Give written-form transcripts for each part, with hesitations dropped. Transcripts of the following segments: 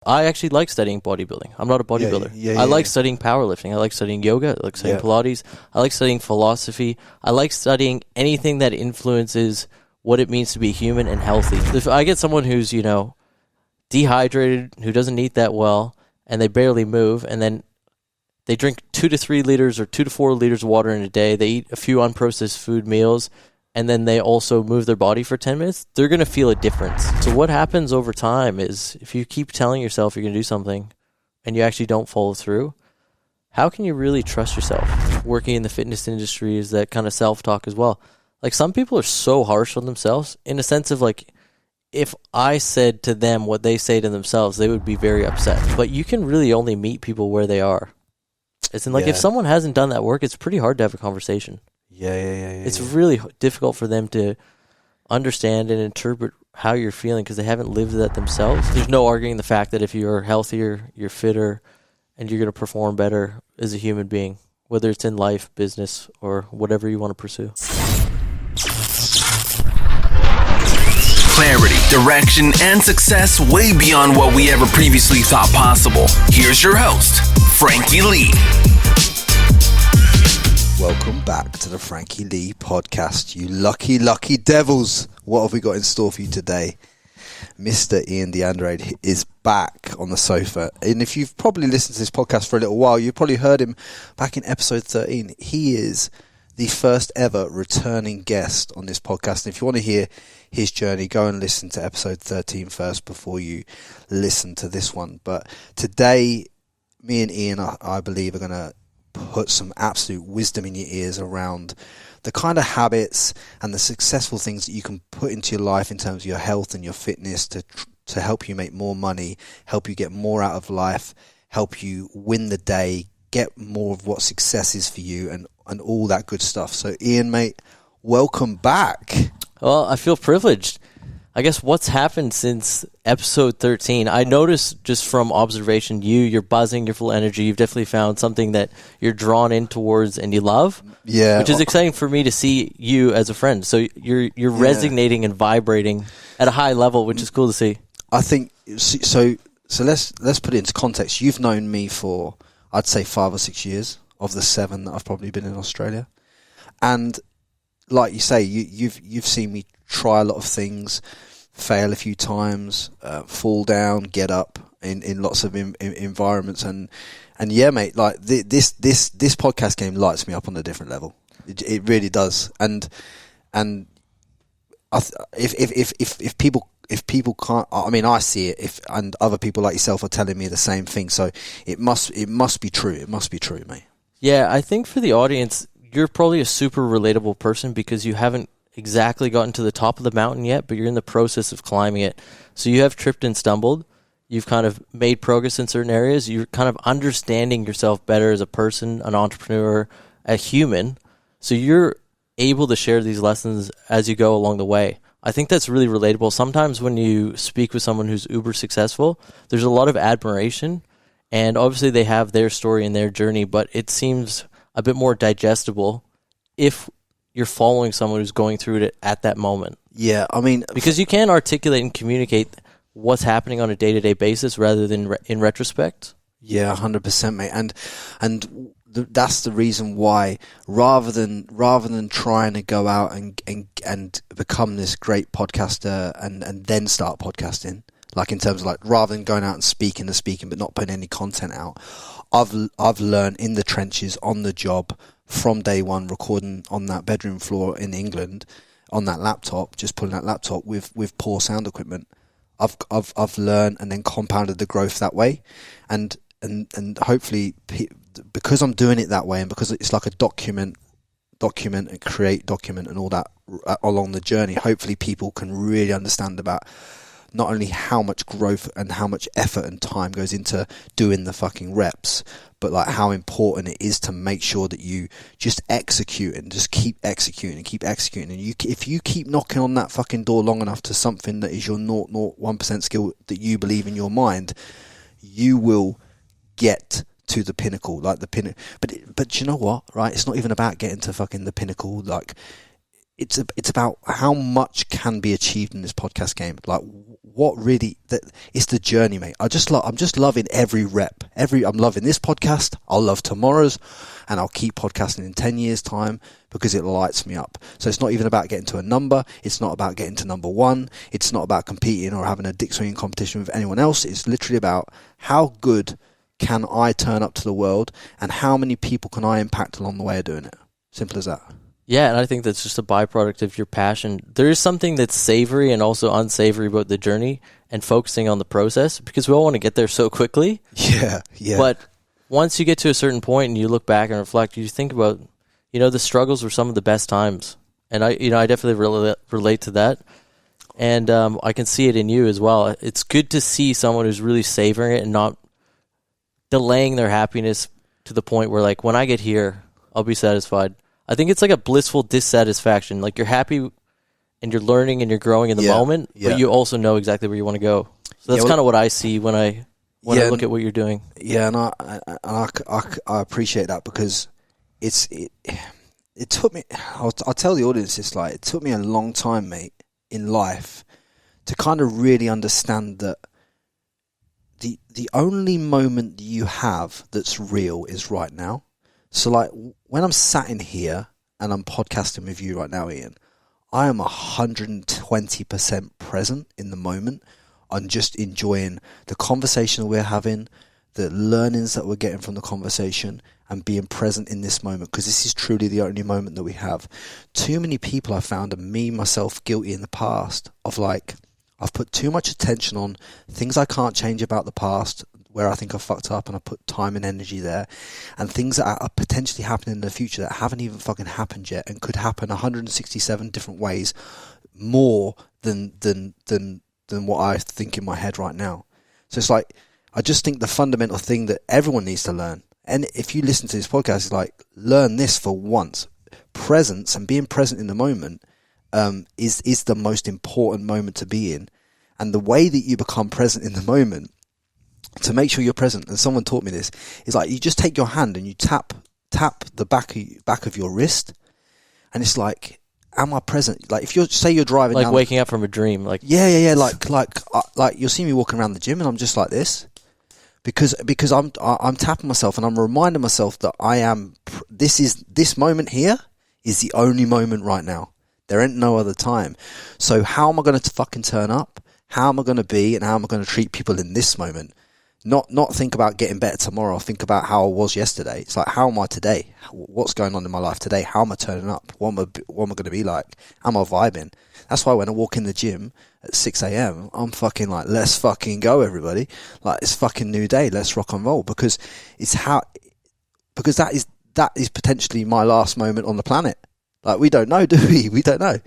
I actually like studying bodybuilding. I'm not a bodybuilder. I like studying powerlifting. I like studying yoga. I like studying Pilates. I like studying philosophy. I like studying anything that influences what it means to be human and healthy. If I get someone who's, dehydrated, who doesn't eat that well, and they barely move, and then they drink 2 to 3 liters or 2 to 4 liters of water in a day, they eat a few unprocessed food meals, and then they also move their body for 10 minutes, they're going to feel a difference. So what happens over time is if you keep telling yourself you're going to do something and you actually don't follow through, how can you really trust yourself? Working in the fitness industry is that kind of self-talk as well. Like, some people are so harsh on themselves in a sense of, like, if I said to them what they say to themselves, they would be very upset. But you can really only meet people where they are. It's in, like, if someone hasn't done that work, it's pretty hard to have a conversation. It's really difficult for them to understand and interpret how you're feeling because they haven't lived that themselves. There's no arguing the fact that if you're healthier, you're fitter, and you're going to perform better as a human being, whether it's in life, business, or whatever you want to pursue. Clarity, direction, and success way beyond what we ever previously thought possible. Here's your host, Frankie Lee. Welcome back to the Frankie Lee podcast, you lucky, lucky devils. What have we got in store for you today? Mr. Ian DeAndre is back on the sofa. And if you've probably listened to this podcast for a little while, you've probably heard him back in episode 13. He is the first ever returning guest on this podcast. And if you want to hear his journey, go and listen to episode 13 first before you listen to this one. But today, me and Ian, I believe, are going to put some absolute wisdom in your ears around the kind of habits and the successful things that you can put into your life in terms of your health and your fitness to help you make more money, help you get more out of life, help you win the day, get more of what success is for you, and all that good stuff. So Ian, mate, welcome back. Well, I feel privileged. I guess what's happened since episode 13, I noticed just from observation, you're buzzing, you're full of energy. You've definitely found something that you're drawn in towards and you love. Yeah. Which is exciting for me to see you as a friend. So you're resonating and vibrating at a high level, which is cool to see. I think, so let's put it into context. You've known me for, I'd say, 5 or 6 years of the 7 that I've probably been in Australia. And like you say, you've seen me try a lot of things, fail a few times, fall down, get up in lots of environments, and yeah, mate, like this podcast game lights me up on a different level. It really does. And if people can't, I mean, I see it. And other people like yourself are telling me the same thing, so it must be true. It must be true, mate. Yeah, I think for the audience, you're probably a super relatable person because you haven't exactly gotten to the top of the mountain yet, but you're in the process of climbing it. So you have tripped and stumbled. You've kind of made progress in certain areas. You're kind of understanding yourself better as a person, an entrepreneur, a human. So you're able to share these lessons as you go along the way. I think that's really relatable. Sometimes when you speak with someone who's uber successful, there's a lot of admiration, and obviously they have their story and their journey, but it seems a bit more digestible if you're following someone who's going through it at that moment. Yeah, I mean, because you can articulate and communicate what's happening on a day-to-day basis rather than in retrospect. Yeah, 100%, mate. And that's the reason why, rather than trying to go out and become this great podcaster and then start podcasting, like in terms of like rather than going out and speaking but not putting any content out, I've learned in the trenches, on the job, from day one, recording on that bedroom floor in England, on that laptop, just pulling that laptop with poor sound equipment. I've learned and then compounded the growth that way, and hopefully because I'm doing it that way, and because it's like a document and create document and all that along the journey, hopefully people can really understand about not only how much growth and how much effort and time goes into doing the fucking reps, but like how important it is to make sure that you just execute and just keep executing and keep executing. And if you keep knocking on that fucking door long enough to something that is your 0.01% skill that you believe in your mind, you will get to the pinnacle, like the pinnacle. But you know what, right? It's not even about getting to fucking the pinnacle. Like, it's about how much can be achieved in this podcast game. Like, what really, that it's the journey, mate. I'm just loving every rep. I'm loving this podcast. I'll love tomorrow's, and I'll keep podcasting in 10 years time because it lights me up. So it's not even about getting to a number. It's not about getting to number one. It's not about competing or having a dick swinging competition with anyone else. It's literally about how good can I turn up to the world and how many people can I impact along the way of doing it. Simple as that. Yeah, and I think that's just a byproduct of your passion. There is something that's savory and also unsavory about the journey and focusing on the process, because we all want to get there so quickly. Yeah. But once you get to a certain point and you look back and reflect, you think about, the struggles were some of the best times. And I definitely relate to that. And I can see it in you as well. It's good to see someone who's really savoring it and not delaying their happiness to the point where, like, when I get here, I'll be satisfied. I think it's like a blissful dissatisfaction. Like, you're happy and you're learning and you're growing in the moment, but you also know exactly where you want to go. So that's kind of what I see when I look at what you're doing. Yeah, and I appreciate that, because it took me. I'll tell the audience this, like, it took me a long time, mate, in life to kind of really understand that the only moment you have that's real is right now. So, like, when I'm sat in here and I'm podcasting with you right now, Ian, I am 120% present in the moment. I'm just enjoying the conversation that we're having, the learnings that we're getting from the conversation, and being present in this moment, because this is truly the only moment that we have. Too many people I found, and me, myself, guilty in the past, of, like, I've put too much attention on things I can't change about the past, where I think I fucked up, and I put time and energy there, and things that are potentially happening in the future that haven't even fucking happened yet and could happen 167 different ways more than what I think in my head right now. So it's like, I just think the fundamental thing that everyone needs to learn, and if you listen to this podcast, is like, learn this for once. Presence and being present in the moment is the most important moment to be in. And the way that you become present in the moment, to make sure you're present, and someone taught me this, is like, you just take your hand and you tap the back of your wrist, and it's like, am I present? Like, if you're driving, like waking up from a dream, like like you'll see me walking around the gym and I'm just like this, because I'm tapping myself and I'm reminding myself that this moment here is the only moment right now. There ain't no other time. So how am I going to fucking turn up? How am I going to be, and how am I going to treat people in this moment? Not think about getting better tomorrow. Think about how I was yesterday. It's like, how am I today? What's going on in my life today? How am I turning up? What am I going to be like? Am I vibing? That's why when I walk in the gym at 6 a.m, I'm fucking like, let's fucking go, everybody. Like, it's fucking new day. Let's rock and roll, because that is potentially my last moment on the planet. Like, we don't know, do we? We don't know.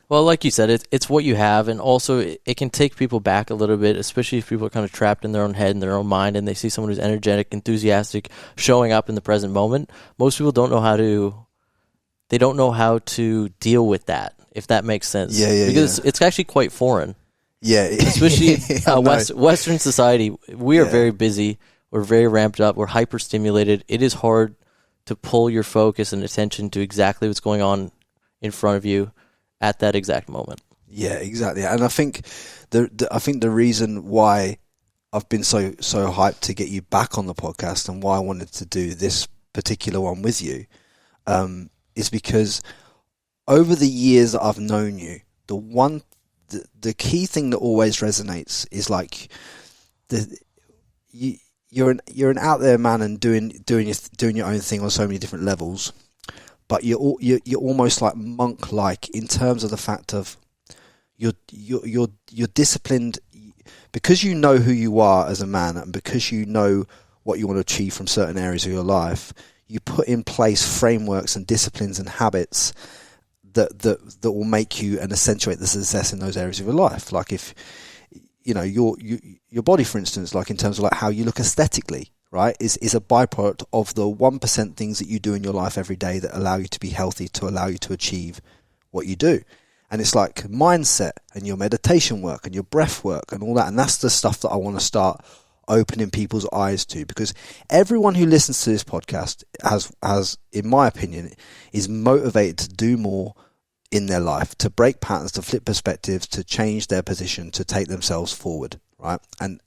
Well, like you said, it's what you have, and also it can take people back a little bit, especially if people are kind of trapped in their own head and their own mind, and they see someone who's energetic, enthusiastic, showing up in the present moment. Most people don't know how to deal with that, if that makes sense. Yeah. Because it's actually quite foreign. Yeah. Especially Western society, we are very busy, we're very ramped up, we're hyper-stimulated. It is hard to pull your focus and attention to exactly what's going on in front of you at that exact moment. Yeah, exactly. And I think the reason why I've been so hyped to get you back on the podcast, and why I wanted to do this particular one with you, is because over the years that I've known you, the key thing that always resonates is, like, you're an out there man and doing your own thing on so many different levels. But you're almost like monk-like in terms of the fact of you're disciplined, because you know who you are as a man, and because you know what you want to achieve from certain areas of your life. You put in place frameworks and disciplines and habits that will make you and accentuate the success in those areas of your life. Like, if your body, for instance, like in terms of like how you look aesthetically, right, is a byproduct of the 1% things that you do in your life every day that allow you to be healthy, to allow you to achieve what you do. And it's like mindset and your meditation work and your breath work and all that. And that's the stuff that I want to start opening people's eyes to, because everyone who listens to this podcast has, in my opinion, is motivated to do more in their life, to break patterns, to flip perspectives, to change their position, to take themselves forward, right? And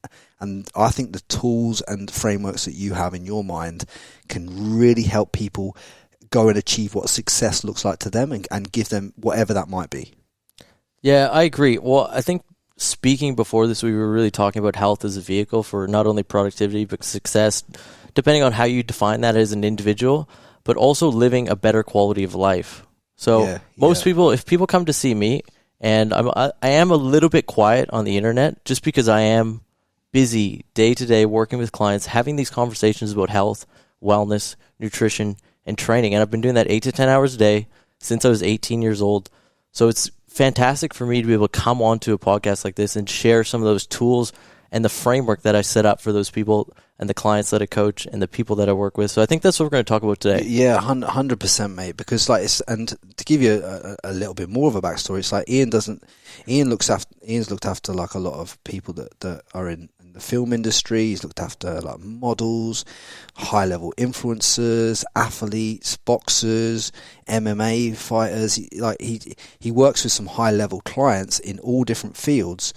I think the tools and frameworks that you have in your mind can really help people go and achieve what success looks like to them, and give them whatever that might be. Yeah, I agree. Well, I think speaking before this, we were really talking about health as a vehicle for not only productivity, but success, depending on how you define that as an individual, but also living a better quality of life. So most people, if people come to see me, and I am a little bit quiet on the internet just because I am busy day to day working with clients, having these conversations about health, wellness, nutrition, and training. And I've been doing that 8 to 10 hours a day since I was 18 years old. So it's fantastic for me to be able to come onto a podcast like this and share some of those tools and the framework that I set up for those people and the clients that I coach and the people that I work with. So I think that's what we're going to talk about today. Yeah, 100%, mate. Because and to give you a little bit more of a backstory, it's like Ian's looked after like a lot of people that are in the film industry. He's looked after like models, high level influencers, athletes, boxers, MMA fighters. He works with some high level clients in all different fields,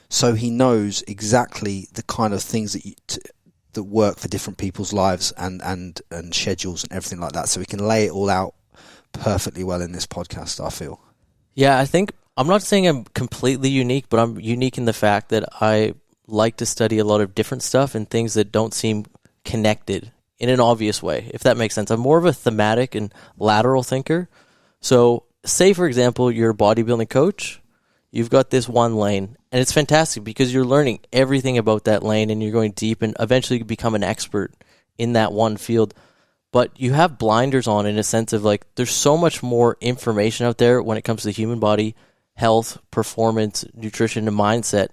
so he knows exactly the kind of things that work for different people's lives and schedules and everything like that. So we can lay it all out perfectly well in this podcast, I feel. Yeah, I think I'm not saying I'm completely unique, but I'm unique in the fact that I like to study a lot of different stuff and things that don't seem connected in an obvious way, if that makes sense. I'm more of a thematic and lateral thinker. So say, for example, you're a bodybuilding coach. You've got this one lane, and it's fantastic because you're learning everything about that lane and you're going deep and eventually become an expert in that one field. But you have blinders on in a sense of like there's so much more information out there when it comes to the human body, health, performance, nutrition, and mindset,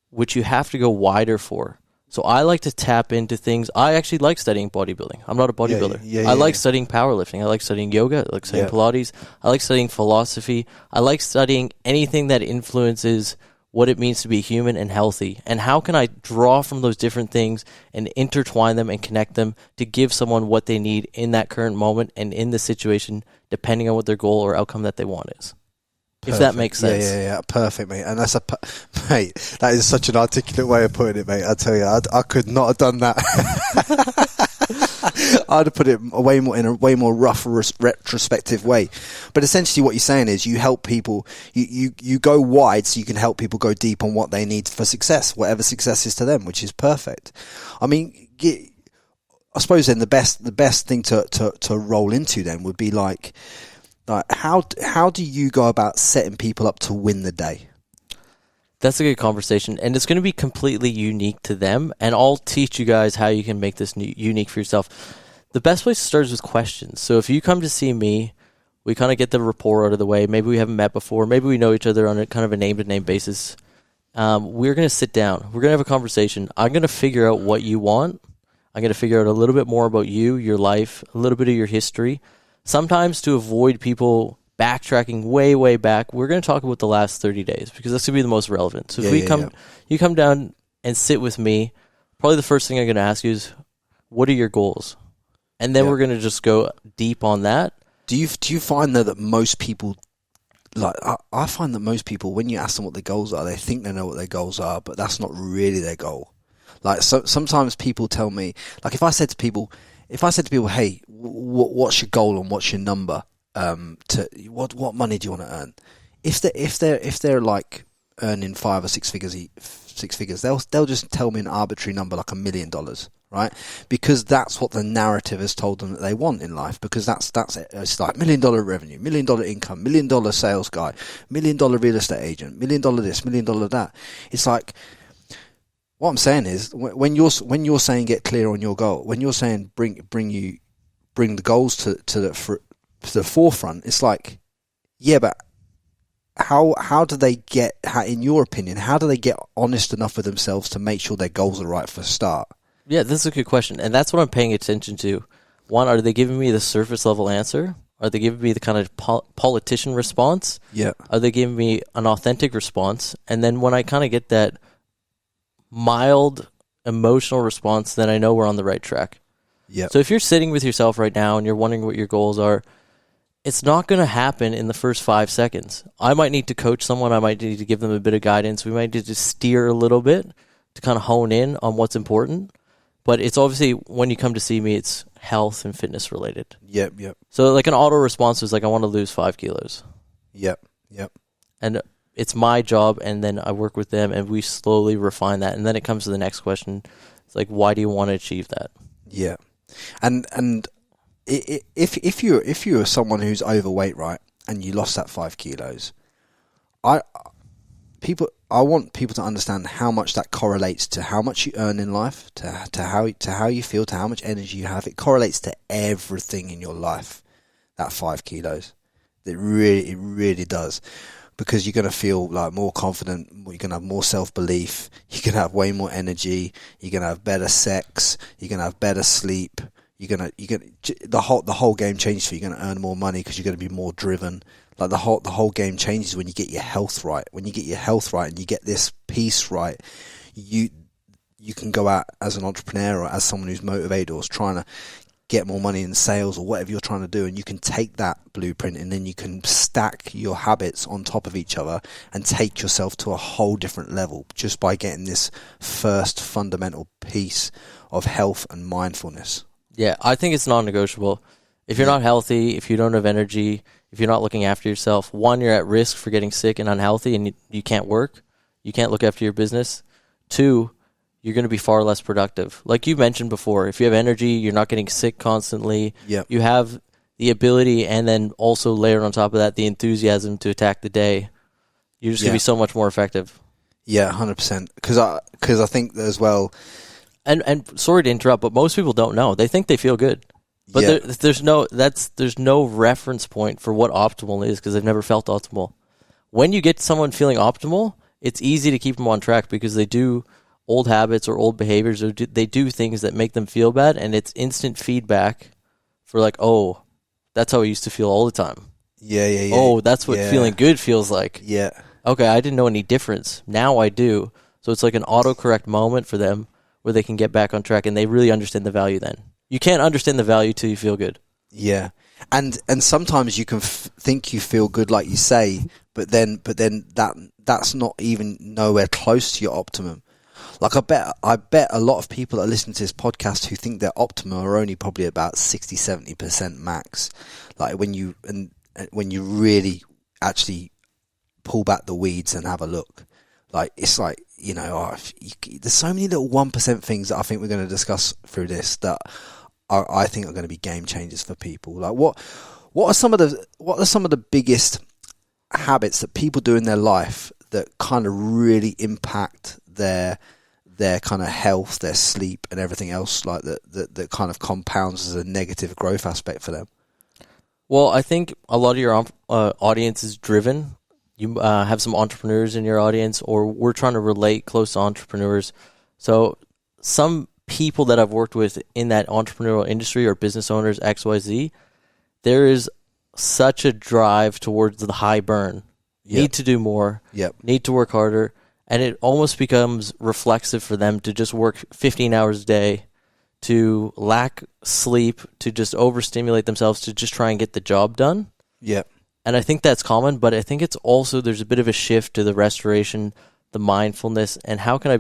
which you have to go wider for. So I like to tap into things. I actually like studying bodybuilding. I'm not a bodybuilder. I like studying powerlifting. I like studying yoga. I like studying Pilates. I like studying philosophy. I like studying anything that influences what it means to be human and healthy. And how can I draw from those different things and intertwine them and connect them to give someone what they need in that current moment and in the situation, depending on what their goal or outcome that they want is. Perfect. If that makes sense. Yeah, perfect, mate. And that's mate, that is such an articulate way of putting it, mate. I tell you, I could not have done that. I'd have put it in a way more rough, retrospective way. But essentially, what you're saying is you help people. You go wide so you can help people go deep on what they need for success, whatever success is to them, which is perfect. I mean, I suppose then the best thing to roll into then would be like how do you go about setting people up to win the day? That's a good conversation, and it's going to be completely unique to them, and I'll teach you guys how you can make this unique for yourself. The best place to start is with questions. So if you come to see me, we kind of get the rapport out of the way. Maybe we haven't met before. Maybe we know each other on a kind of a name-to-name basis. We're going to sit down. We're going to have a conversation. I'm going to figure out what you want. I'm going to figure out a little bit more about you, your life, a little bit of your history. Sometimes to avoid people backtracking way back, we're going to talk about the last 30 days because that's going to be the most relevant. So if you come down and sit with me, probably the first thing I'm going to ask you is, what are your goals? And then we're going to just go deep on that. Do you find that most people, like I find that most people, when you ask them what their goals are, they think they know what their goals are, but that's not really their goal. Like sometimes people tell me, like if I said to people, hey, what's your goal and what's your number? What money do you want to earn? If they're like earning 5 or 6 figures, they'll just tell me an arbitrary number like $1 million, right? Because that's what the narrative has told them that they want in life. Because that's it. It's like $1 million revenue, $1 million income, $1 million sales guy, $1 million real estate agent, $1 million this, $1 million that. It's like, what I'm saying is when you're saying get clear on your goal, when you're saying bring the goals to the forefront, it's like, yeah, but how do they get, in your opinion, how do they get honest enough with themselves to make sure their goals are right for the start? Yeah, this is a good question, and that's what I'm paying attention to. One, are they giving me the surface level answer? Are they giving me the kind of politician response? Yeah. Are they giving me an authentic response? And then when I kind of get that mild emotional response, then I know we're on the right track. Yeah. So if you're sitting with yourself right now and you're wondering what your goals are, it's not going to happen in the first 5 seconds. I might need to coach someone. I might need to give them a bit of guidance. We might need to steer a little bit to kind of hone in on what's important. But it's obviously, when you come to see me, it's health and fitness related. Yep. So like an auto response is like, I want to lose 5 kilos. Yep. And it's my job, and then I work with them, and we slowly refine that. And then it comes to the next question. It's like, why do you want to achieve that? Yeah. And if you're someone who's overweight, right, and you lost that 5 kilos, I want people to understand how much that correlates to how much you earn in life, to how you feel, to how much energy you have. It correlates to everything in your life. That 5 kilos, it really does, because you're going to feel like more confident. You're going to have more self-belief. You're going to have way more energy. You're going to have better sex. You're going to have better sleep. The whole game changes for you. You're going to earn more money because you're going to be more driven. Like the whole game changes when you get your health right. When you get your health right and you get this piece right, you can go out as an entrepreneur or as someone who's motivated or is trying to get more money in sales or whatever you're trying to do, and you can take that blueprint and then you can stack your habits on top of each other and take yourself to a whole different level just by getting this first fundamental piece of health and mindfulness. Yeah, I think it's non-negotiable. If you're not healthy, if you don't have energy, if you're not looking after yourself, one, you're at risk for getting sick and unhealthy, and you can't work. You can't look after your business. Two, you're going to be far less productive. Like you mentioned before, if you have energy, you're not getting sick constantly. Yep. You have the ability, and then also layered on top of that, the enthusiasm to attack the day. You're just going to be so much more effective. Yeah, 100%. Because I think that as well. And sorry to interrupt, but most people don't know. They think they feel good. But there's no reference point for what optimal is because they've never felt optimal. When you get someone feeling optimal, it's easy to keep them on track because they do old habits or old behaviors, or they do things that make them feel bad, and it's instant feedback for like, oh, that's how I used to feel all the time. Yeah. Oh, that's what feeling good feels like. Yeah. Okay, I didn't know any difference. Now I do. So it's like an autocorrect moment for them where they can get back on track, and they really understand the value then. You can't understand the value till you feel good. Yeah. And sometimes you can think you feel good, like you say, but then that's not even nowhere close to your optimum. Like I bet a lot of people that are listening to this podcast who think their optimum are only probably about 60-70% max. Like when you really actually pull back the weeds and have a look, like it's like, you know, there's so many little 1% things that I think we're going to discuss through this that I think are going to be game changers for people. Like what are some of the biggest habits that people do in their life that kind of really impact their kind of health, their sleep, and everything else like that kind of compounds as a negative growth aspect for them? Well, I think a lot of your audience is driven. You have some entrepreneurs in your audience, or we're trying to relate close to entrepreneurs. So some people that I've worked with in that entrepreneurial industry or business owners, XYZ, there is such a drive towards the high burn. Yep. Need to do more. Yep. Need to work harder. And it almost becomes reflexive for them to just work 15 hours a day, to lack sleep, to just overstimulate themselves, to just try and get the job done. Yeah. And I think that's common, but I think it's also, there's a bit of a shift to the restoration, the mindfulness, and how can I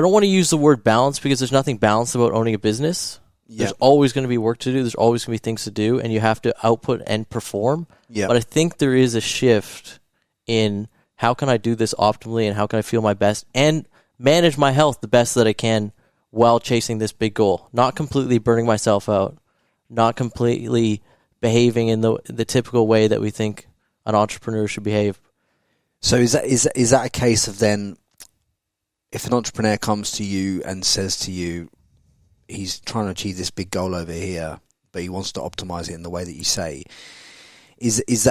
don't want to use the word balance because there's nothing balanced about owning a business. Yep. There's always going to be work to do. There's always going to be things to do, and you have to output and perform. Yep. But I think there is a shift in how can I do this optimally and how can I feel my best and manage my health the best that I can while chasing this big goal. Not completely burning myself out, not completely behaving in the typical way that we think an entrepreneur should behave. So is that a case of then, if an entrepreneur comes to you and says to you, he's trying to achieve this big goal over here, but he wants to optimize it in the way that you say, is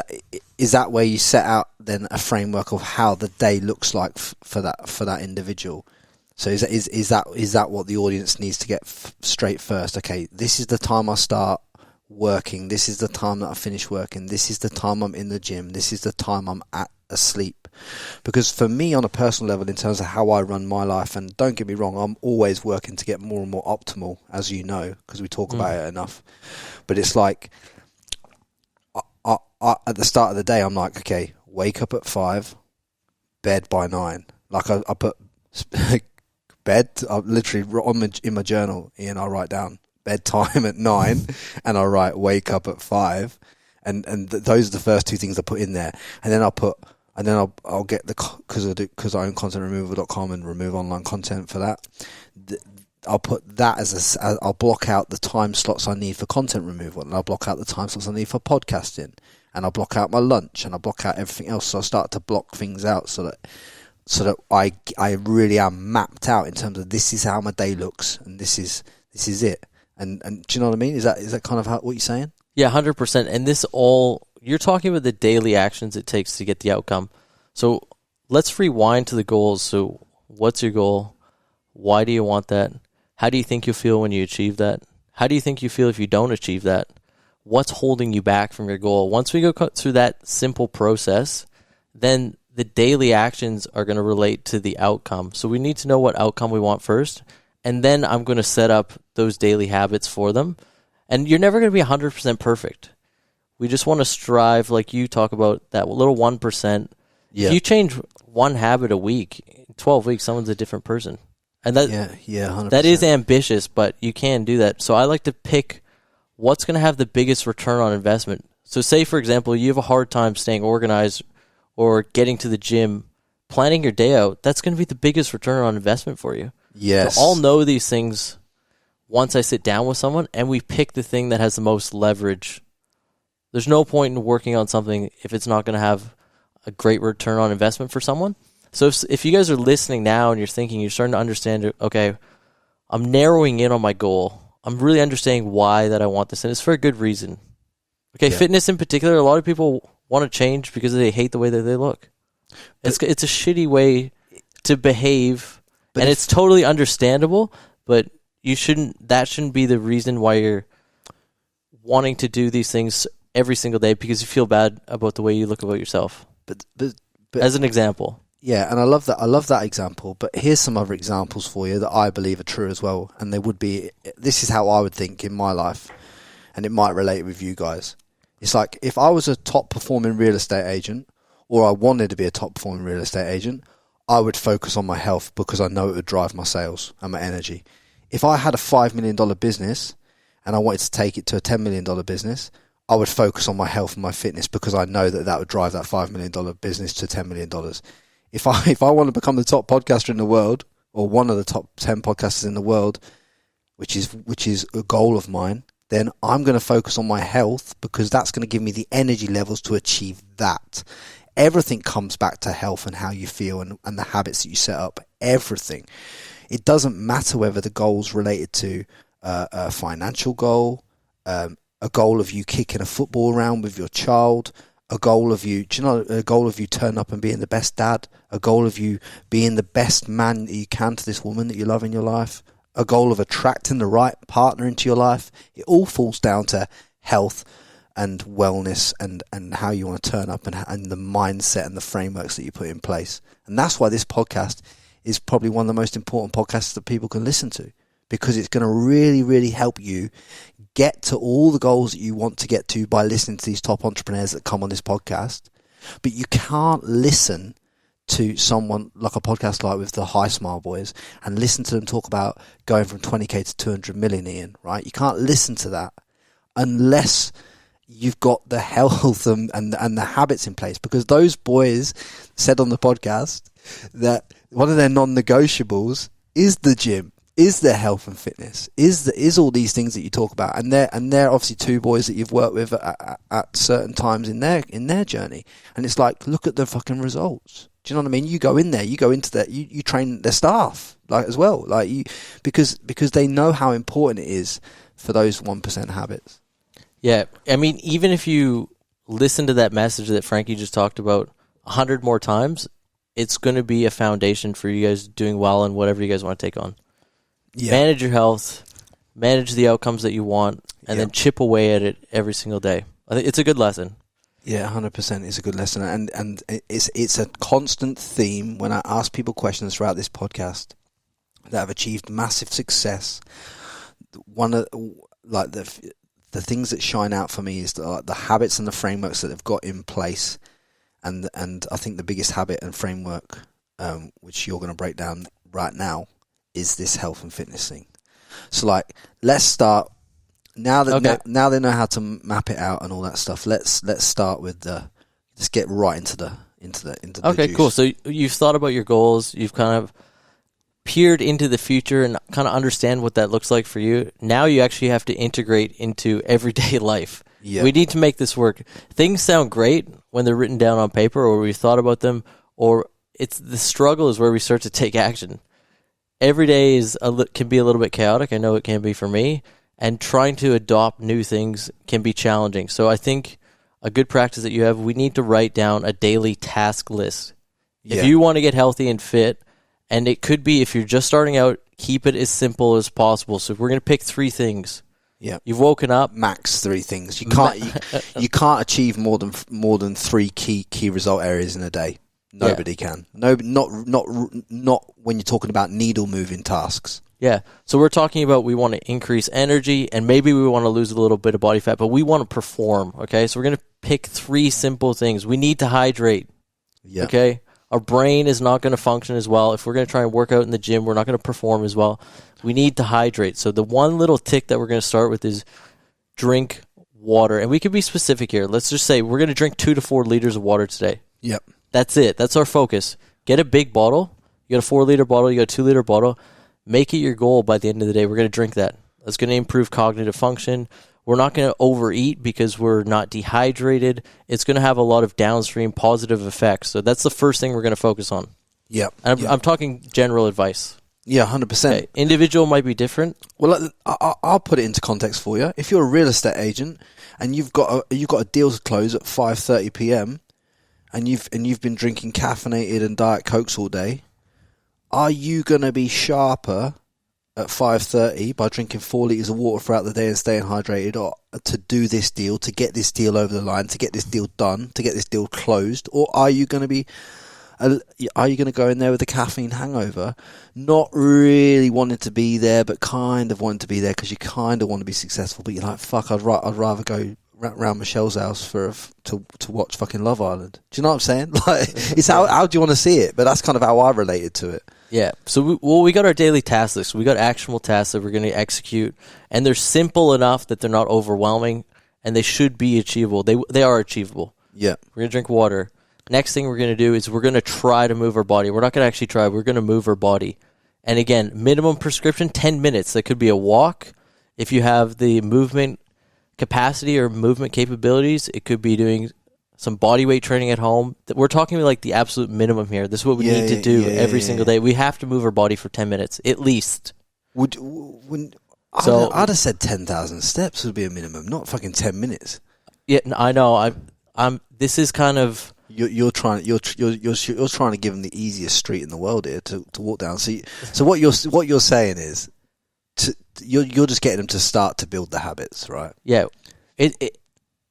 that where you set out then a framework of how the day looks like for that individual? So is that what the audience needs to get straight first? Okay, this is the time I start working, this is the time that I finish working, this is the time I'm in the gym, this is the time I'm asleep. Because for me, on a personal level, in terms of how I run my life, and don't get me wrong, I'm always working to get more and more optimal, as you know, because we talk about it enough. But it's like, at the start of the day, I'm like, okay, wake up at 5, bed by 9. Like I put bed, I literally in my journal, Ian, I write down bedtime at 9 and I write wake up at 5. And those are the first two things I put in there. And then I'll get because I own contentremoval.com and remove online content for that. I'll put that I'll block out the time slots I need for content removal, and I'll block out the time slots I need for podcasting, and I'll block out my lunch, and I'll block out everything else. So I start to block things out so that I really am mapped out in terms of this is how my day looks, and this is it. And do you know what I mean? Is that kind of what you're saying? Yeah, 100%. And you're talking about the daily actions it takes to get the outcome. So let's rewind to the goals. So what's your goal? Why do you want that? How do you think you'll feel when you achieve that? How do you think you feel if you don't achieve that? What's holding you back from your goal? Once we go through that simple process, then the daily actions are going to relate to the outcome. So we need to know what outcome we want first, and then I'm going to set up those daily habits for them. And you're never going to be 100% perfect. We just want to strive, like you talk about, that little 1%. Yeah. If you change one habit a week, in 12 weeks, someone's a different person. And that 100%. That is ambitious, but you can do that. So I like to pick what's going to have the biggest return on investment. So say, for example, you have a hard time staying organized or getting to the gym, planning your day out, that's going to be the biggest return on investment for you. Yes. So I'll know these things once I sit down with someone and we pick the thing that has the most leverage. There's no point in working on something if it's not going to have a great return on investment for someone. So if you guys are listening now and you're thinking, you're starting to understand, okay, I'm narrowing in on my goal. I'm really understanding why that I want this, and it's for a good reason. Okay, yeah. Fitness in particular, a lot of people want to change because they hate the way that they look. It's a shitty way to behave, and it's totally understandable, but that shouldn't be the reason why you're wanting to do these things every single day because you feel bad about the way you look about yourself. But as an example. Yeah, and I love that example, but here's some other examples for you that I believe are true as well, and this is how I would think in my life, and it might relate with you guys. It's like, if I was a top performing real estate agent, or I wanted to be a top performing real estate agent, I would focus on my health because I know it would drive my sales and my energy. If I had a $5 million business, and I wanted to take it to a $10 million business, I would focus on my health and my fitness because I know that would drive that $5 million business to $10 million. If I want to become the top podcaster in the world, or one of the top 10 podcasters in the world, which is a goal of mine, then I'm going to focus on my health because that's going to give me the energy levels to achieve that. Everything comes back to health and how you feel and the habits that you set up. Everything. It doesn't matter whether the goal's related to a financial goal, a goal of you kicking a football around with your child, a goal of you turn up and being the best dad, a goal of you being the best man that you can to this woman that you love in your life, a goal of attracting the right partner into your life. It all falls down to health and wellness and how you want to turn up and the mindset and the frameworks that you put in place. And that's why this podcast is probably one of the most important podcasts that people can listen to, because it's going to really, really help you get to all the goals that you want to get to by listening to these top entrepreneurs that come on this podcast. But you can't listen to someone like a podcast like with the High Smile Boys and listen to them talk about going from 20k to 200 million, Ian, right? You can't listen to that unless you've got the health and the habits in place, because those boys said on the podcast that one of their non-negotiables is the gym, is their health and fitness, is all these things that you talk about, and they're obviously two boys that you've worked with at certain times in their journey, and it's like, look at the fucking results. Do you know what I mean? You go in there, you go into that, you train their staff like as well, like because they know how important it is for those 1% habits. Yeah, I mean, even if you listen to that message that Frankie just talked about 100 more times, it's going to be a foundation for you guys doing well in whatever you guys want to take on. Yeah. Manage your health, manage the outcomes that you want, and then chip away at it every single day. I think it's a good lesson. Yeah, 100% is a good lesson, and it's a constant theme when I ask people questions throughout this podcast that have achieved massive success. One of the things that shine out for me is the habits and the frameworks that they've got in place, and I think the biggest habit and framework, which you're going to break down right now, is this health and fitness thing. So like, let's start now that now they know how to map it out and all that stuff. Let's start with let's get right into the Okay, juice. cool. So you've thought about your goals. You've kind of peered into the future and kind of understand what that looks like for you. Now you actually have to integrate into everyday life. Yeah. We need to make this work. Things sound great when they're written down on paper, or we've thought about them, or it's the struggle is where we start to take action. Every day can be a little bit chaotic. I know it can be for me, and trying to adopt new things can be challenging. So I think a good practice that you have, we need to write down a daily task list. Yeah. If you want to get healthy and fit, and it could be, if you're just starting out, keep it as simple as possible. So if we're going to pick 3 things. Yeah. You've woken up. Max 3 things. You can't achieve more than 3 key result areas in a day. Nobody can. No, not when you're talking about needle moving tasks. Yeah. So we're talking about, we want to increase energy, and maybe we want to lose a little bit of body fat, but we want to perform. Okay. So we're going to pick 3 simple things. We need to hydrate. Yeah. Okay. Our brain is not going to function as well. If we're going to try and work out in the gym, we're not going to perform as well. We need to hydrate. So the one little tick that we're going to start with is drink water. And we can be specific here. Let's just say we're going to drink 2 to 4 liters of water today. Yep. That's it. That's our focus. Get a big bottle. You got a 4-liter bottle. You got a 2-liter bottle. Make it your goal by the end of the day. We're going to drink that. That's going to improve cognitive function. We're not going to overeat because we're not dehydrated. It's going to have a lot of downstream positive effects. So that's the first thing we're going to focus on. Yep. And I'm talking general advice. Yeah, 100%. Okay. Individual might be different. Well, I'll put it into context for you. If you're a real estate agent and you've got a deal to close at 5:30 p.m. and you've been drinking caffeinated and Diet Cokes all day, are you going to be sharper at 5:30 by drinking 4 litres of water throughout the day and staying hydrated, or to do this deal, to get this deal over the line, to get this deal done, to get this deal closed? Or are you going to go in there with a caffeine hangover, not really wanting to be there, but kind of wanting to be there because you kind of want to be successful, but you're like, fuck, I'd rather go round Michelle's house to watch fucking Love Island. Do you know what I'm saying? Like, it's how do you want to see it? But that's kind of how I related to it. Yeah. So we got our daily task list. We got actionable tasks that we're going to execute, and they're simple enough that they're not overwhelming, and they should be achievable. They are achievable. Yeah. We're going to drink water. Next thing we're going to do is we're going to try to move our body. We're not going to actually try. We're going to move our body. And again, minimum prescription, 10 minutes. That could be a walk. If you have the movement capacity or movement capabilities, it could be doing some body weight training at home. We're talking like the absolute minimum here. This is what we need to do every single day. We have to move our body for 10 minutes, at least. I'd have said 10,000 steps would be a minimum, not fucking 10 minutes. Yeah, I know. This is kind of... You're trying to give them the easiest street in the world here to walk down. So what you're saying is, you're just getting them to start to build the habits, right? Yeah,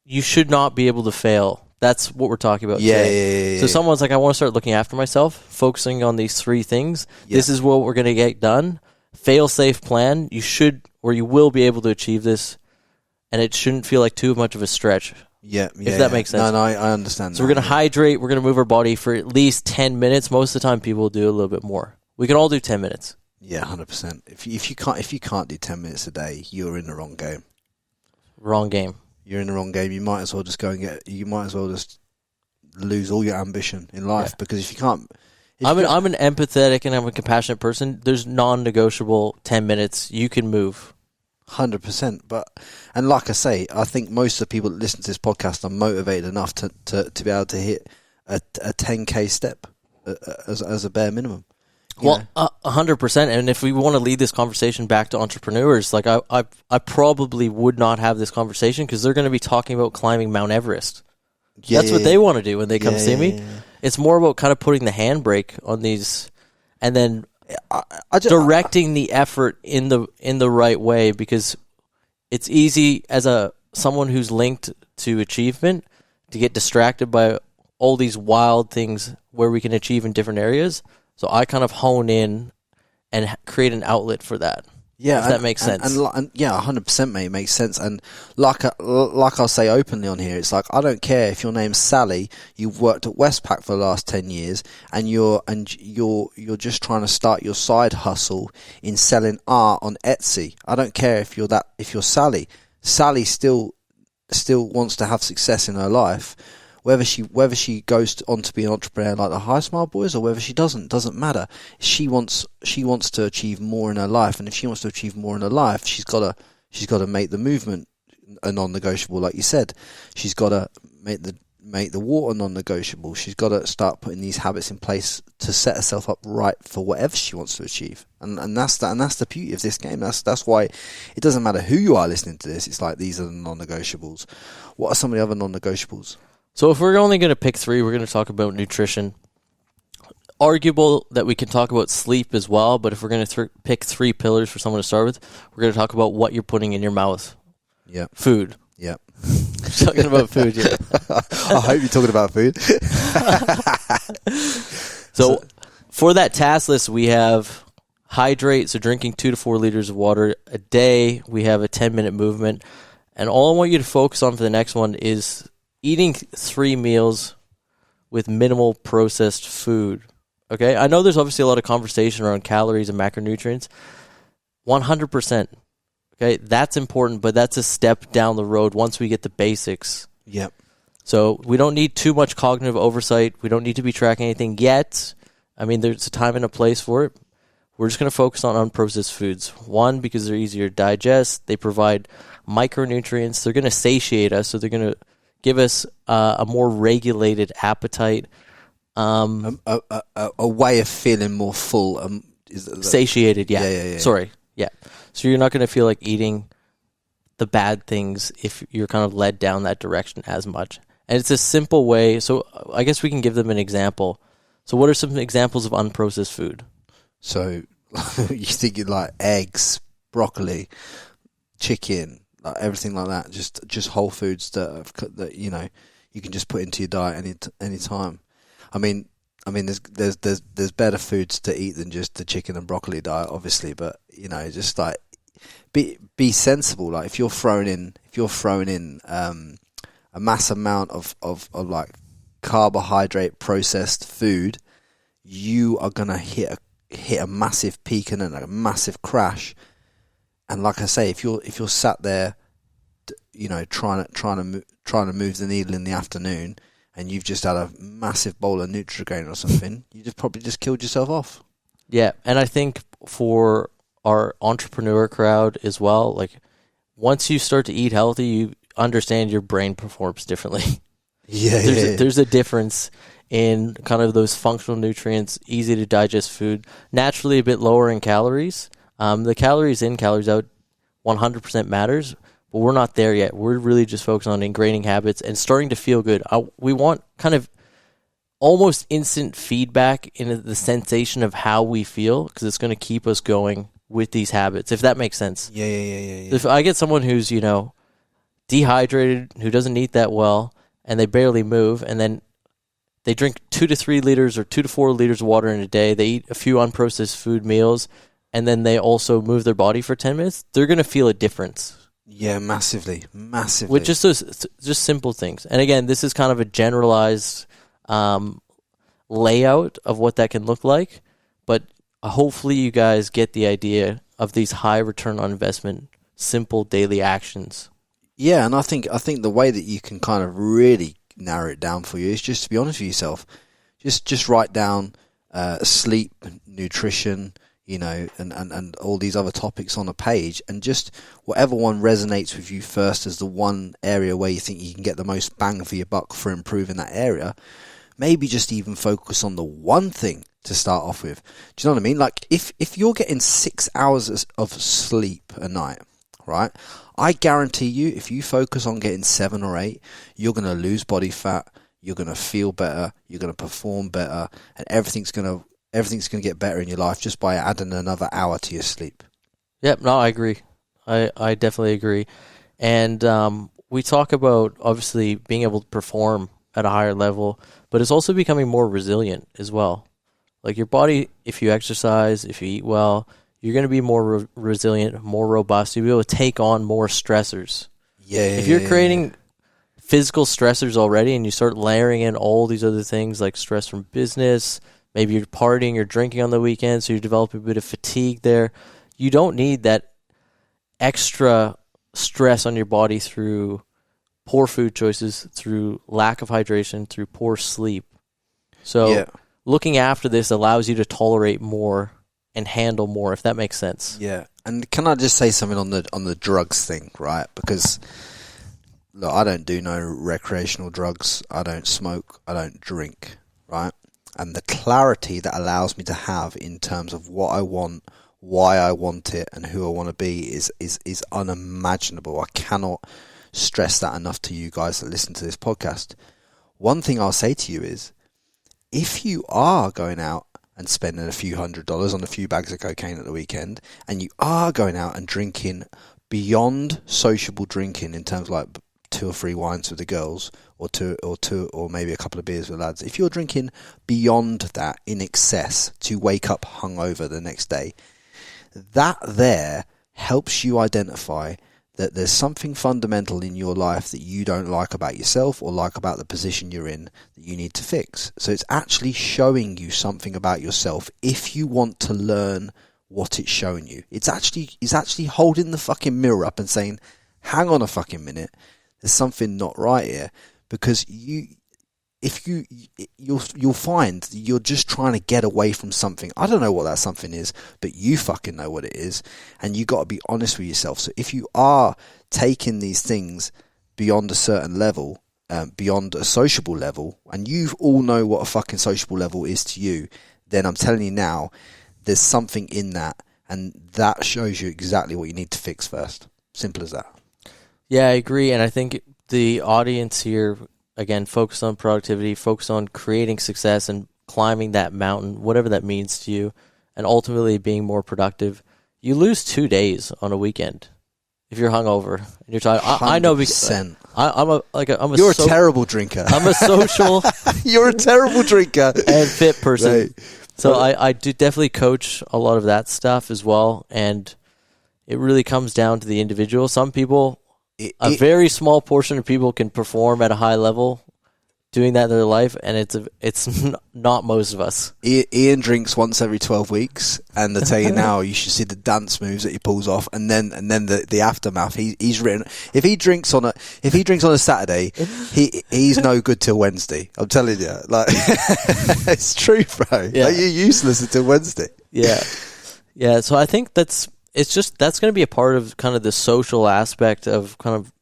you should not be able to fail. That's what we're talking about today. So someone's like, I want to start looking after myself, focusing on these 3 things. Yeah. This is what we're going to get done. Fail-safe plan. You should, or you will be able to achieve this, and it shouldn't feel like too much of a stretch. Yeah, if that makes sense. No, I understand. So we're going to hydrate. We're going to move our body for at least 10 minutes. Most of the time, people will do a little bit more. We can all do 10 minutes. Yeah, 100%. If you can't do 10 minutes a day, you're in the wrong game. Wrong game. You're in the wrong game. You might as well just just lose all your ambition in life, because if you can't... I'm an empathetic and I'm a compassionate person. There's non-negotiable 10 minutes. You can move. 100%. And like I say, I think most of the people that listen to this podcast are motivated enough to be able to hit a 10K step as a bare minimum. Well, 100%. And if we want to lead this conversation back to entrepreneurs, like I probably would not have this conversation because they're going to be talking about climbing Mount Everest. That's what they want to do when they come see me. Yeah. It's more about kind of putting the handbrake on these, and then directing the effort in the right way, because it's easy as someone who's linked to achievement to get distracted by all these wild things where we can achieve in different areas. So I kind of hone in and create an outlet for that. Yeah, if that makes sense. And yeah, 100%, mate, makes sense. And like I'll say openly on here, it's like, I don't care if your name's Sally, you've worked at Westpac for the last 10 years, and you're just trying to start your side hustle in selling art on Etsy. I don't care if you're Sally. Sally still wants to have success in her life. Whether she goes on to be an entrepreneur like the High Smile Boys or whether she doesn't matter. She wants to achieve more in her life, and if she wants to achieve more in her life, she's got to make the movement a non-negotiable, like you said. She's got to make the water non-negotiable. She's got to start putting these habits in place to set herself up right for whatever she wants to achieve. And that's the beauty of this game. That's why it doesn't matter who you are listening to this. It's like, these are the non-negotiables. What are some of the other non-negotiables? So if we're only going to pick three, we're going to talk about nutrition. Arguable that we can talk about sleep as well, but if we're going to pick three pillars for someone to start with, we're going to talk about what you're putting in your mouth. Yeah. Food. Yeah. Talking about food, yeah. I hope you're talking about food. So for that task list, we have hydrate, so drinking 2 to 4 liters of water a day. We have a 10-minute movement. And all I want you to focus on for the next one is eating 3 meals with minimal processed food. Okay? I know there's obviously a lot of conversation around calories and macronutrients. 100%. Okay? That's important, but that's a step down the road once we get the basics. Yep. So we don't need too much cognitive oversight. We don't need to be tracking anything yet. I mean, there's a time and a place for it. We're just going to focus on unprocessed foods. One, because they're easier to digest. They provide micronutrients. They're going to satiate us, so they're going to give us a more regulated appetite. A way of feeling more full. Satiated, yeah. Sorry, yeah. So you're not going to feel like eating the bad things if you're kind of led down that direction as much. And it's a simple way. So I guess we can give them an example. So what are some examples of unprocessed food? So you thinking like eggs, broccoli, chicken, like everything like that. Just whole foods that you know you can just put into your diet any time. I mean, there's better foods to eat than just the chicken and broccoli diet, obviously. But you know, just like be sensible. Like if you're throwing in a mass amount of like carbohydrate processed food, you are gonna hit a massive peak and then a massive crash. And like I say, if you're sat there, you know, trying to move the needle in the afternoon, and you've just had a massive bowl of Nutrigrain or something, you just probably just killed yourself off. Yeah, and I think for our entrepreneur crowd as well, like once you start to eat healthy, you understand your brain performs differently. There's a difference in kind of those functional nutrients, easy to digest food, naturally a bit lower in calories. The calories in, calories out, 100% matters, but we're not there yet. We're really just focused on ingraining habits and starting to feel good. We want kind of almost instant feedback in the sensation of how we feel, because it's going to keep us going with these habits, if that makes sense. Yeah. If I get someone who's, you know, dehydrated, who doesn't eat that well, and they barely move, and then they drink 2 to 3 liters or 2 to 4 liters of water in a day, they eat a few unprocessed food meals, and then they also move their body for 10 minutes, they're going to feel a difference. Yeah, massively. With just those simple things. And again, this is kind of a generalized layout of what that can look like, but hopefully you guys get the idea of these high return on investment, simple daily actions. Yeah, and I think the way that you can kind of really narrow it down for you is just to be honest with yourself. Just write down sleep, nutrition, you know, and all these other topics on a page, and just whatever one resonates with you first as the one area where you think you can get the most bang for your buck for improving that area. Maybe just even focus on the one thing to start off with. Do you know what I mean? Like if you're getting 6 hours of sleep a night, right? I guarantee you, if you focus on getting 7 or 8, you're going to lose body fat, you're going to feel better, you're going to perform better, and everything's going to get better in your life just by adding another hour to your sleep. Yep, no, I agree. I definitely agree. And we talk about, obviously, being able to perform at a higher level, but it's also becoming more resilient as well. Like your body, if you exercise, if you eat well, you're going to be more resilient, more robust. You'll be able to take on more stressors. If you're creating physical stressors already and you start layering in all these other things like stress from business, maybe you're partying or drinking on the weekend, so you're developing a bit of fatigue there. You don't need that extra stress on your body through poor food choices, through lack of hydration, through poor sleep. So looking after this allows you to tolerate more and handle more, if that makes sense. Yeah. And can I just say something on the drugs thing, right? Because look, I don't do no recreational drugs. I don't smoke. I don't drink, right? And the clarity that allows me to have in terms of what I want, why I want it, and who I want to be is unimaginable. I cannot stress that enough to you guys that listen to this podcast. One thing I'll say to you is, if you are going out and spending a few $100s on a few bags of cocaine at the weekend, and you are going out and drinking beyond sociable drinking in terms of like 2 or 3 wines with the girls, or maybe a couple of beers with the lads, if you're drinking beyond that in excess to wake up hungover the next day, that there helps you identify that there's something fundamental in your life that you don't like about yourself or like about the position you're in that you need to fix. So it's actually showing you something about yourself if you want to learn what it's showing you. It's actually holding the fucking mirror up and saying, hang on a fucking minute, there's something not right here. Because you'll find you're just trying to get away from something. I don't know what that something is, but you fucking know what it is, and you got to be honest with yourself. So if you are taking these things beyond a certain level, beyond a sociable level, and you all know what a fucking sociable level is to you, then I'm telling you now, there's something in that, and that shows you exactly what you need to fix first. Simple as that. Yeah, I agree, and I think the audience here, again, focus on productivity, focus on creating success and climbing that mountain, whatever that means to you, and ultimately being more productive. You lose 2 days on a weekend if you're hungover and you're tired. I know because you're a terrible drinker. I'm a social. You're a terrible drinker and fit person. Right. So I do definitely coach a lot of that stuff as well, and it really comes down to the individual. Some people. A very small portion of people can perform at a high level doing that in their life, and it's not most of us. Ian drinks once every 12 weeks, and I tell you now, you should see the dance moves that he pulls off, and then the aftermath. He's written. If he drinks on a Saturday, he's no good till Wednesday. I'm telling you, like it's true, bro. Yeah. Like, you're useless until Wednesday. Yeah. So I think that's going to be a part of kind of the social aspect of kind of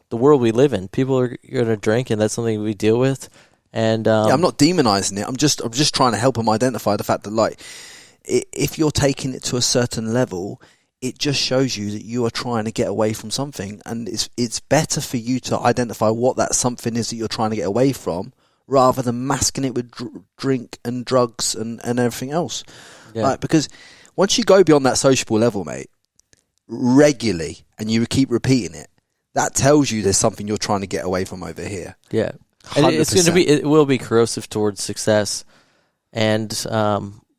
the world we live in. People are going to drink, and that's something we deal with. And I'm not demonizing it. I'm just trying to help them identify the fact that, like, if you're taking it to a certain level, it just shows you that you are trying to get away from something, and it's better for you to identify what that something is that you're trying to get away from, rather than masking it with drink and drugs and everything else. Yeah. Like, because once you go beyond that sociable level, mate, regularly, and you keep repeating it, that tells you there's something you're trying to get away from over here. Yeah. And it will be corrosive towards success. And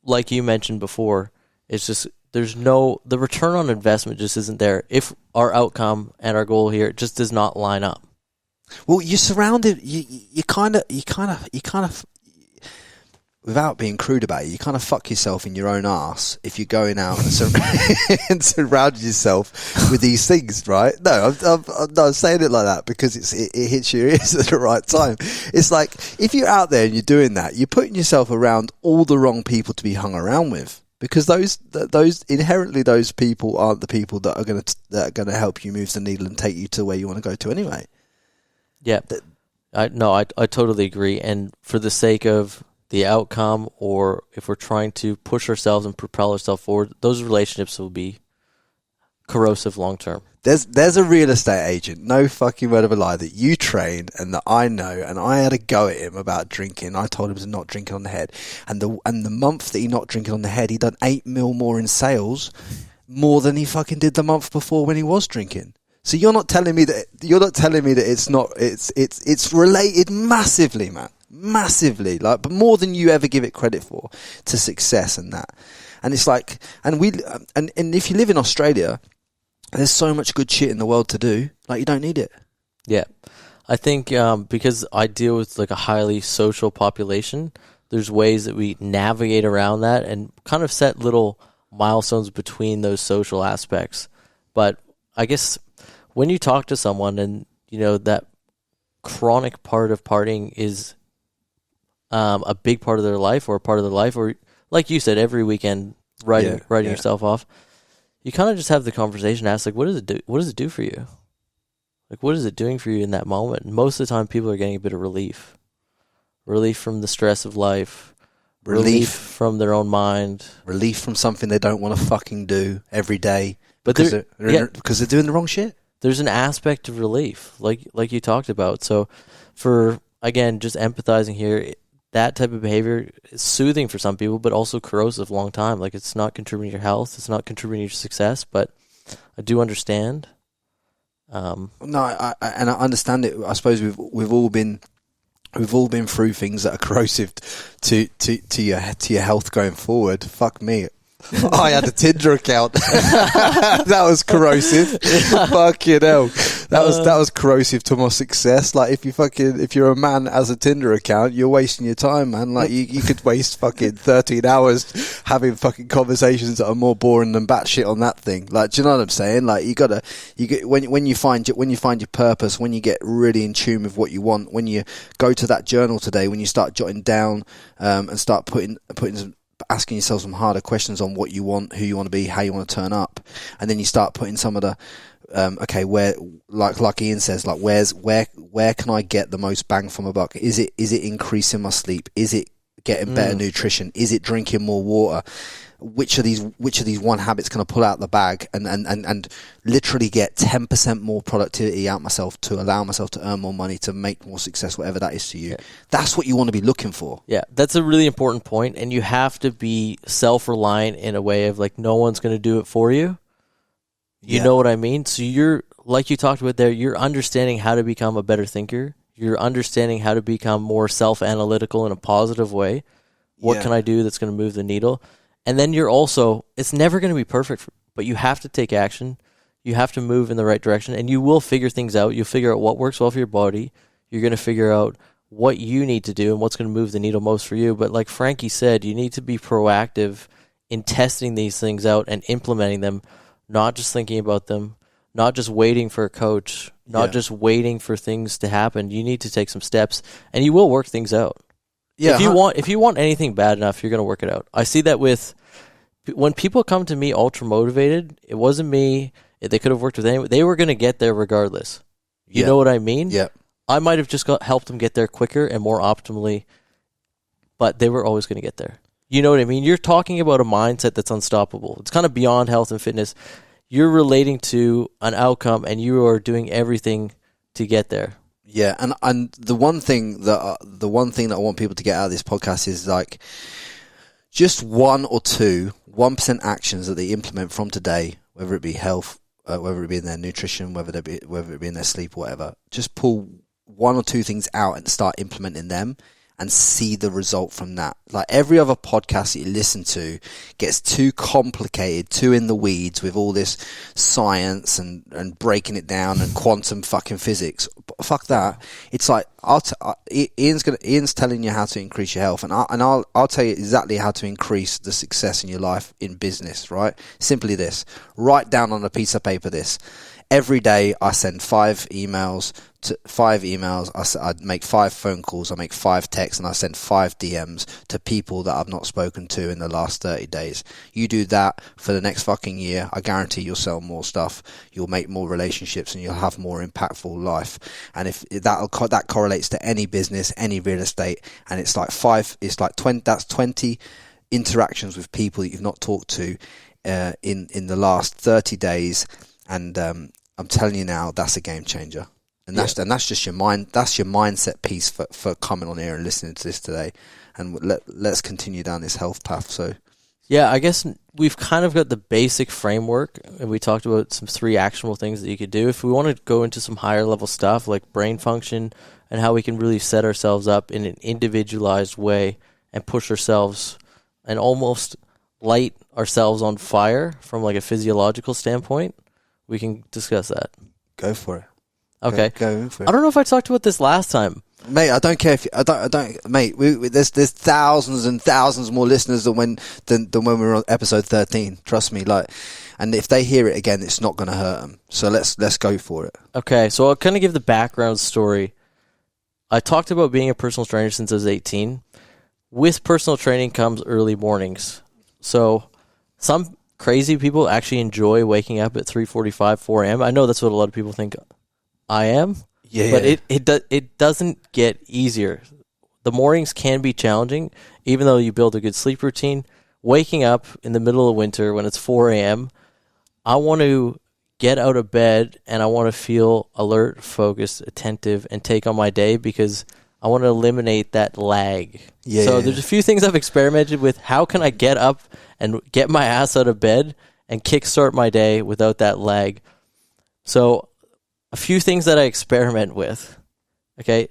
like you mentioned before, it's just the return on investment just isn't there if our outcome and our goal here just does not line up. Well, you're surrounded. You kind of. Without being crude about it, you kind of fuck yourself in your own arse if you're going out and surrounding yourself with these things, right? No, I'm saying it like that because it hits your ears at the right time. It's like, if you're out there and you're doing that, you're putting yourself around all the wrong people to be hung around with, because those inherently, those people aren't the people that are going to help you move the needle and take you to where you want to go to anyway. Yeah, I totally agree. And for the sake of the outcome, or if we're trying to push ourselves and propel ourselves forward, those relationships will be corrosive long term. There's a real estate agent, no fucking word of a lie, that you train and that I know, and I had a go at him about drinking. I told him to not drink it on the head, and the month that he not drinking on the head, he done 8 mil more in sales, more than he fucking did the month before when he was drinking. So you're not telling me that it's related massively, man. Massively, like, but more than you ever give it credit for, to success and that. And it's like, and if you live in Australia, there's so much good shit in the world to do. Like, you don't need it. Yeah. I think because I deal with like a highly social population, there's ways that we navigate around that and kind of set little milestones between those social aspects. But I guess when you talk to someone and, you know, that chronic part of partying is a big part of their life, or like you said, every weekend writing yourself off, you kind of just have the conversation, ask like, what does it do for you? Like, what is it doing for you in that moment? And most of the time, people are getting a bit of relief from the stress of life, relief from their own mind, relief from something they don't want to fucking do every day, because they're doing the wrong shit. There's an aspect of relief, like you talked about. So, for again, just empathizing here, that type of behavior is soothing for some people, but also corrosive long time. Like, it's not contributing to your health, it's not contributing to your success. But I do understand. No, I understand it. I suppose we've all been through things that are corrosive to your health going forward. Fuck me. I had a Tinder account. That was corrosive. Fucking hell. That was corrosive to my success. Like, if you're a man that has a Tinder account, you're wasting your time, man. Like, you could waste fucking 13 hours having fucking conversations that are more boring than batshit on that thing. Like, do you know what I'm saying? Like, when you find your purpose, when you get really in tune with what you want, when you go to that journal today, when you start jotting down and start putting asking yourself some harder questions on what you want, who you want to be, how you want to turn up, and then you start putting some of the where, like Ian says, like where can I get the most bang for my buck? Is it increasing my sleep? Is it getting better nutrition? Is it drinking more water? Which of these one habits can I pull out the bag and literally get 10% more productivity out myself to allow myself to earn more money, to make more success, whatever that is to you. Yeah. That's what you want to be looking for. Yeah, that's a really important point, and you have to be self-reliant in a way of like, no one's going to do it for you. You know what I mean? So you're, like you talked about there, you're understanding how to become a better thinker. You're understanding how to become more self-analytical in a positive way. What can I do that's going to move the needle? And then you're also, it's never going to be perfect, but you have to take action. You have to move in the right direction, and you will figure things out. You'll figure out what works well for your body. You're going to figure out what you need to do and what's going to move the needle most for you. But like Frankie said, you need to be proactive in testing these things out and implementing them, not just thinking about them, not just waiting for a coach, not just waiting for things to happen. You need to take some steps, and you will work things out. Yeah, if you want anything bad enough, you're going to work it out. I see that with when people come to me ultra motivated. It wasn't me. They could have worked with anyone. They were going to get there regardless. You know what I mean? Yeah. I might have just helped them get there quicker and more optimally, but they were always going to get there. You know what I mean? You're talking about a mindset that's unstoppable. It's kind of beyond health and fitness. You're relating to an outcome, and you are doing everything to get there. Yeah, and the one thing that I want people to get out of this podcast is like just 1% actions that they implement from today, whether it be health, whether it be in their nutrition, whether it be in their sleep, or whatever. Just pull 1 or 2 things out and start implementing them, and see the result from that. Like, every other podcast that you listen to gets too complicated, too in the weeds with all this science and breaking it down and quantum fucking physics. Fuck that. It's like, Ian's telling you how to increase your health, and I'll tell you exactly how to increase the success in your life in business, right? Simply this. Write down on a piece of paper this. Every day I send 5 emails. I make 5 phone calls. I make 5 texts, and I send 5 DMs to people that I've not spoken to in the last 30 days. You do that for the next fucking year. I guarantee you'll sell more stuff. You'll make more relationships, and you'll have more impactful life. And if that correlates to any business, any real estate, and it's like 20. That's 20 interactions with people that you've not talked to in the last 30 days. And I'm telling you now, that's a game changer. And that's just your mind. That's your mindset piece for coming on here and listening to this today. And let's continue down this health path. So, yeah, I guess we've kind of got the basic framework, and we talked about some 3 actionable things that you could do. If we want to go into some higher level stuff like brain function and how we can really set ourselves up in an individualized way and push ourselves and almost light ourselves on fire from like a physiological standpoint, we can discuss that. Go for it. Okay. Go for it. I don't know if I talked about this last time. Mate, I don't care if I don't. Mate, there's thousands and thousands more listeners than when we were on episode 13. Trust me, and if they hear it again, it's not going to hurt them. So let's go for it. Okay, so I'll kind of give the background story. I talked about being a personal trainer since I was 18. With personal training comes early mornings. So some crazy people actually enjoy waking up at 3:45, 4 a.m. I know that's what a lot of people think I am. Yeah, but it doesn't get easier. The mornings can be challenging, even though you build a good sleep routine. Waking up in the middle of winter when it's 4 a.m., I want to get out of bed and I want to feel alert, focused, attentive, and take on my day because I want to eliminate that lag. There's a few things I've experimented with. How can I get up and get my ass out of bed and kickstart my day without that lag? So a few things that I experiment with. Okay.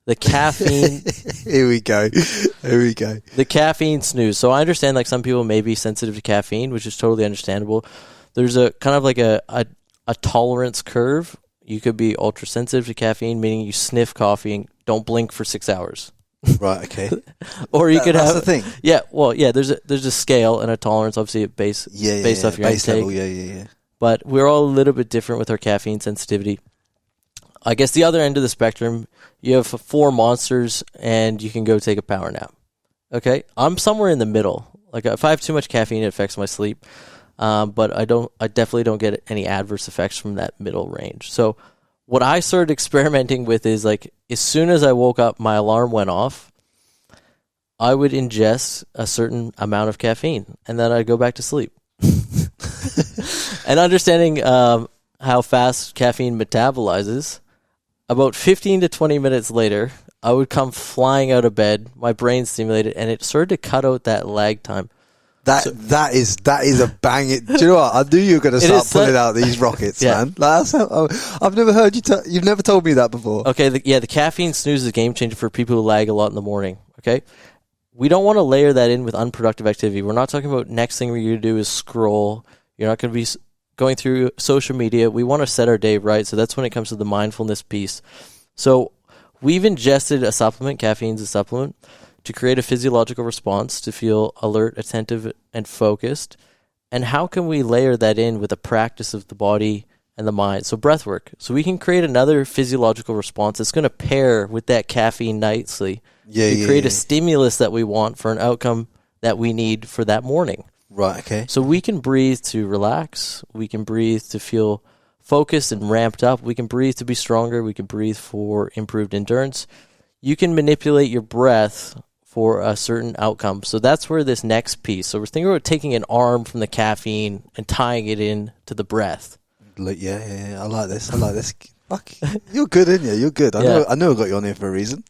The caffeine. Here we go. The caffeine snooze. So I understand like some people may be sensitive to caffeine, which is totally understandable. There's a kind of like a tolerance curve. You could be ultra sensitive to caffeine, meaning you sniff coffee and don't blink for 6 hours. Right. Okay. Or you could have the thing. Yeah. Well, yeah. There's a scale and a tolerance, obviously, based off your base intake. level. Yeah. But we're all a little bit different with our caffeine sensitivity. I guess the other end of the spectrum, you have 4 monsters and you can go take a power nap. Okay? I'm somewhere in the middle. Like if I have too much caffeine, it affects my sleep. But I definitely don't get any adverse effects from that middle range. So what I started experimenting with is like as soon as I woke up, my alarm went off, I would ingest a certain amount of caffeine and then I'd go back to sleep. And understanding how fast caffeine metabolizes, about 15 to 20 minutes later, I would come flying out of bed, my brain stimulated, and it started to cut out that lag time. That is a bang. Do you know what? I knew you were going to start pulling out these rockets, man. I've never heard you. You've never told me that before. Okay, the caffeine snooze is a game changer for people who lag a lot in the morning. Okay, we don't want to layer that in with unproductive activity. We're not talking about next thing we're going to do is scroll. You're not going to be going through social media. We want to set our day right. So that's when it comes to the mindfulness piece. So we've ingested a supplement, caffeine's a supplement, to create a physiological response, to feel alert, attentive, and focused. And how can we layer that in with a practice of the body and the mind? So breath work. So we can create another physiological response that's going to pair with that caffeine nicely to create a stimulus that we want for an outcome that we need for that morning. Right, okay. So we can breathe to relax. We can breathe to feel focused and ramped up. We can breathe to be stronger. We can breathe for improved endurance. You can manipulate your breath for a certain outcome. So that's where this next piece. So we're thinking about taking an arm from the caffeine and tying it in to the breath. Yeah. I like this. Fuck, you're good, aren't you? You're good. I know I got you on here for a reason.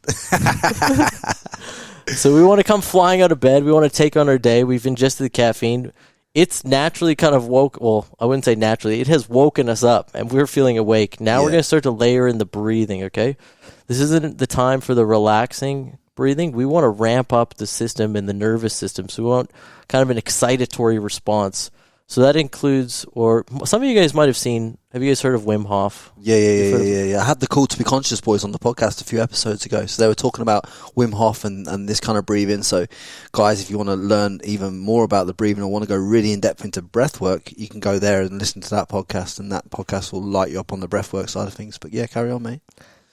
So we want to come flying out of bed. We want to take on our day. We've ingested the caffeine. It's naturally kind of woke. Well, I wouldn't say naturally. It has woken us up, and we're feeling awake. Now we're going to start to layer in the breathing, okay? This isn't the time for the relaxing breathing. We want to ramp up the system and the nervous system. So we want kind of an excitatory response. So that includes, or some of you guys might have seen, have you guys heard of Wim Hof? Yeah. I had the Call to Be Conscious boys on the podcast a few episodes ago. So they were talking about Wim Hof and this kind of breathing. So guys, if you want to learn even more about the breathing or want to go really in depth into breath work, you can go there and listen to that podcast, and that podcast will light you up on the breath work side of things. But yeah, carry on, mate.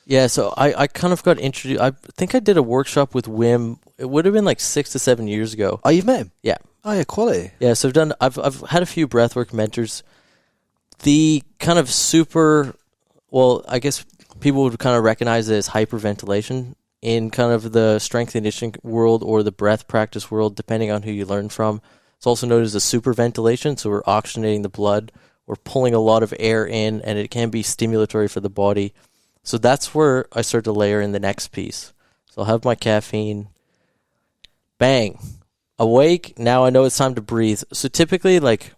Yeah, so I kind of got introduced. I think I did a workshop with Wim. It would have been like 6 to 7 years ago. Oh, you've met him? Yeah. Oh, yeah, quality. Yeah, so I've had a few breathwork mentors. The kind of I guess people would kind of recognize it as hyperventilation in kind of the strength and conditioning world or the breath practice world, depending on who you learn from. It's also known as a superventilation, so we're oxygenating the blood. We're pulling a lot of air in, and it can be stimulatory for the body. So that's where I start to layer in the next piece. So I'll have my caffeine. Bang. Awake. Now I know it's time to breathe. So typically, like,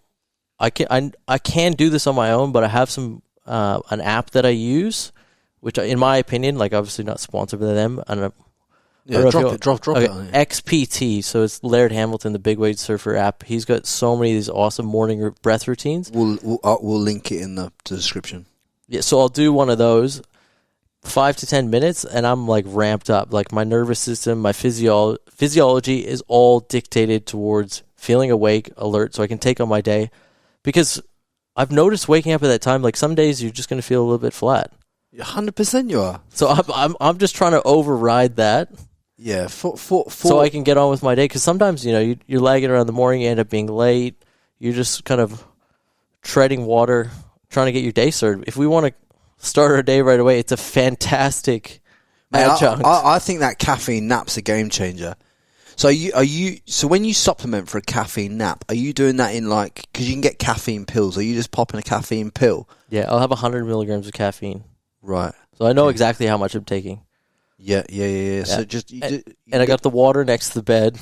I can do this on my own, but I have an app that I use, which in my opinion, like, obviously not sponsored by them, and Yeah, drop it okay, on it. XPT, so it's Laird Hamilton, the Big Wave Surfer app. He's got so many of these awesome morning breath routines. We'll link it in the description. Yeah, so I'll do one of those, 5 to 10 minutes, and I'm like ramped up. Like my nervous system, my physiology is all dictated towards feeling awake, alert, so I can take on my day. Because I've noticed waking up at that time, like some days you're just going to feel a little bit flat. 100% you are. So I'm just trying to override that. Yeah, so I can get on with my day. Because sometimes, you're lagging around the morning, you end up being late. You're just kind of treading water, trying to get your day started. If we want to start our day right away, it's a fantastic adjunct. I think that caffeine nap's a game changer. So so when you supplement for a caffeine nap, are you doing that in because you can get caffeine pills? Are you just popping a caffeine pill? Yeah, I'll have 100 milligrams of caffeine. Right. So I know exactly how much I'm taking. Yeah. So I got the water next to the bed.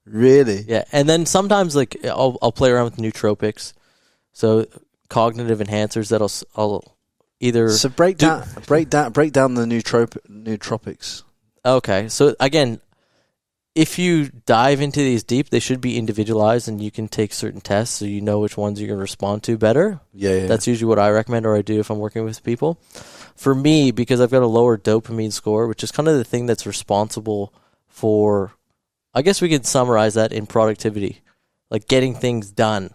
Really? Yeah, and then sometimes I'll play around with nootropics, so cognitive enhancers that I'll either. So break down the nootropics. Okay, so again, if you dive into these deep, they should be individualized, and you can take certain tests so you know which ones you're going to respond to better. Yeah. That's usually what I recommend or I do if I'm working with people. For me, because I've got a lower dopamine score, which is kind of the thing that's responsible for, I guess we could summarize that in productivity, like getting things done.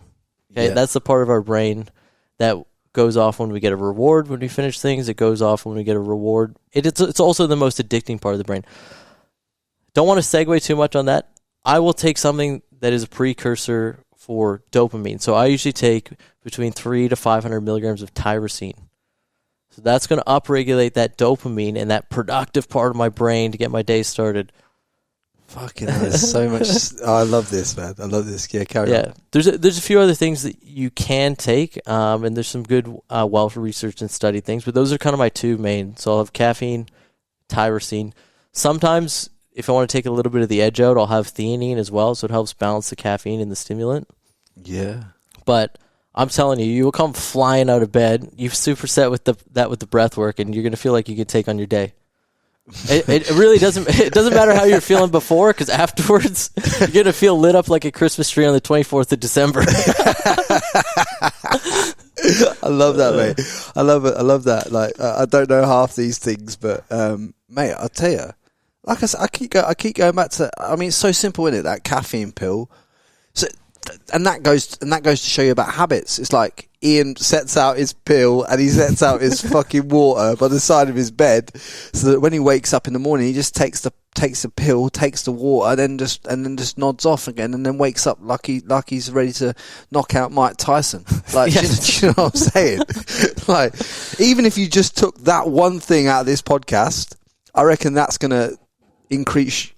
Okay, Yeah. That's the part of our brain that goes off when we get a reward. When we finish things, it goes off when we get a reward. It's also the most addicting part of the brain. Don't want to segue too much on that. I will take something that is a precursor for dopamine. So I usually take between 300 to 500 milligrams of tyrosine. So that's going to upregulate that dopamine and that productive part of my brain to get my day started. Fucking hell, there's so much. I love this, man. I love this. Yeah, carry on. There's a few other things that you can take, and there's some good well-researched and studied things, but those are kind of my two main. So I'll have caffeine, tyrosine. Sometimes, if I want to take a little bit of the edge out, I'll have theanine as well, so it helps balance the caffeine and the stimulant. Yeah. But I'm telling you will come flying out of bed. You're super set with the breath work, and you're going to feel like you can take on your day. It really doesn't. It doesn't matter how you're feeling before, because afterwards you're gonna feel lit up like a Christmas tree on the 24th of December. I love that, mate. I love it. I love that. I don't know half these things, but mate, I'll tell you. Like I said, I keep going back to. I mean, it's so simple, isn't it? That caffeine pill. So, and that goes to show you about habits. It's like Ian sets out his pill and he sets out his fucking water by the side of his bed, so that when he wakes up in the morning, he just takes the pill, takes the water, and then just nods off again, and then wakes up like he's ready to knock out Mike Tyson. Like, do you know what I'm saying? Like, even if you just took that one thing out of this podcast, I reckon that's gonna increase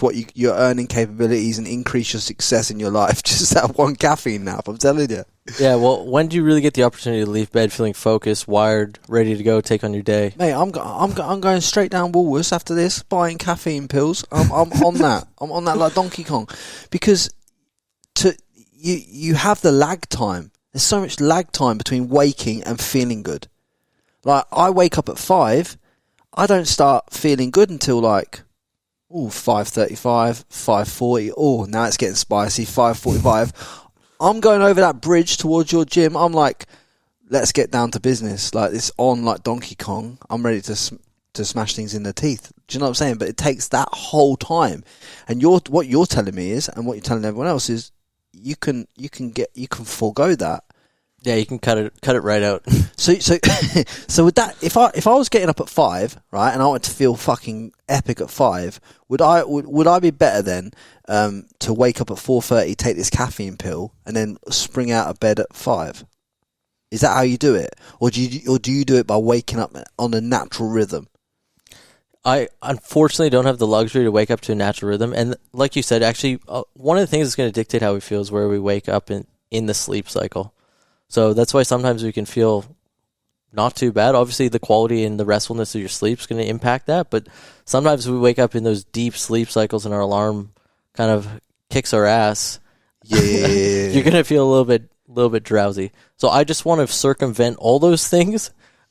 what your earning capabilities and increase your success in your life. Just that one caffeine nap, I'm telling you. Yeah, well, when do you really get the opportunity to leave bed feeling focused, wired, ready to go, take on your day? Mate, I'm going straight down Woolworths after this, buying caffeine pills. I'm on that. I'm on that like Donkey Kong, because you have the lag time. There's so much lag time between waking and feeling good. Like, I wake up at 5, I don't start feeling good until 5:35, 5:40. Oh, now it's getting spicy. 5:45. I'm going over that bridge towards your gym. I'm like, let's get down to business. Like, it's on like Donkey Kong. I'm ready to smash things in the teeth. Do you know what I'm saying? But it takes that whole time. And what you're telling me is, and what you're telling everyone else is, you can forego that. Yeah, you can cut it right out. So with that, if I was getting up at 5, right, and I wanted to feel fucking epic at 5, would I be better then to wake up at 4:30, take this caffeine pill, and then spring out of bed at 5? Is that how you do it, or do you do it by waking up on a natural rhythm? I unfortunately don't have the luxury to wake up to a natural rhythm, and like you said, actually, one of the things that's going to dictate how we feel is where we wake up in the sleep cycle. So that's why sometimes we can feel not too bad. Obviously, the quality and the restfulness of your sleep is going to impact that. But sometimes we wake up in those deep sleep cycles and our alarm kind of kicks our ass. Yeah. You're going to feel a little bit drowsy. So I just want to circumvent all those things.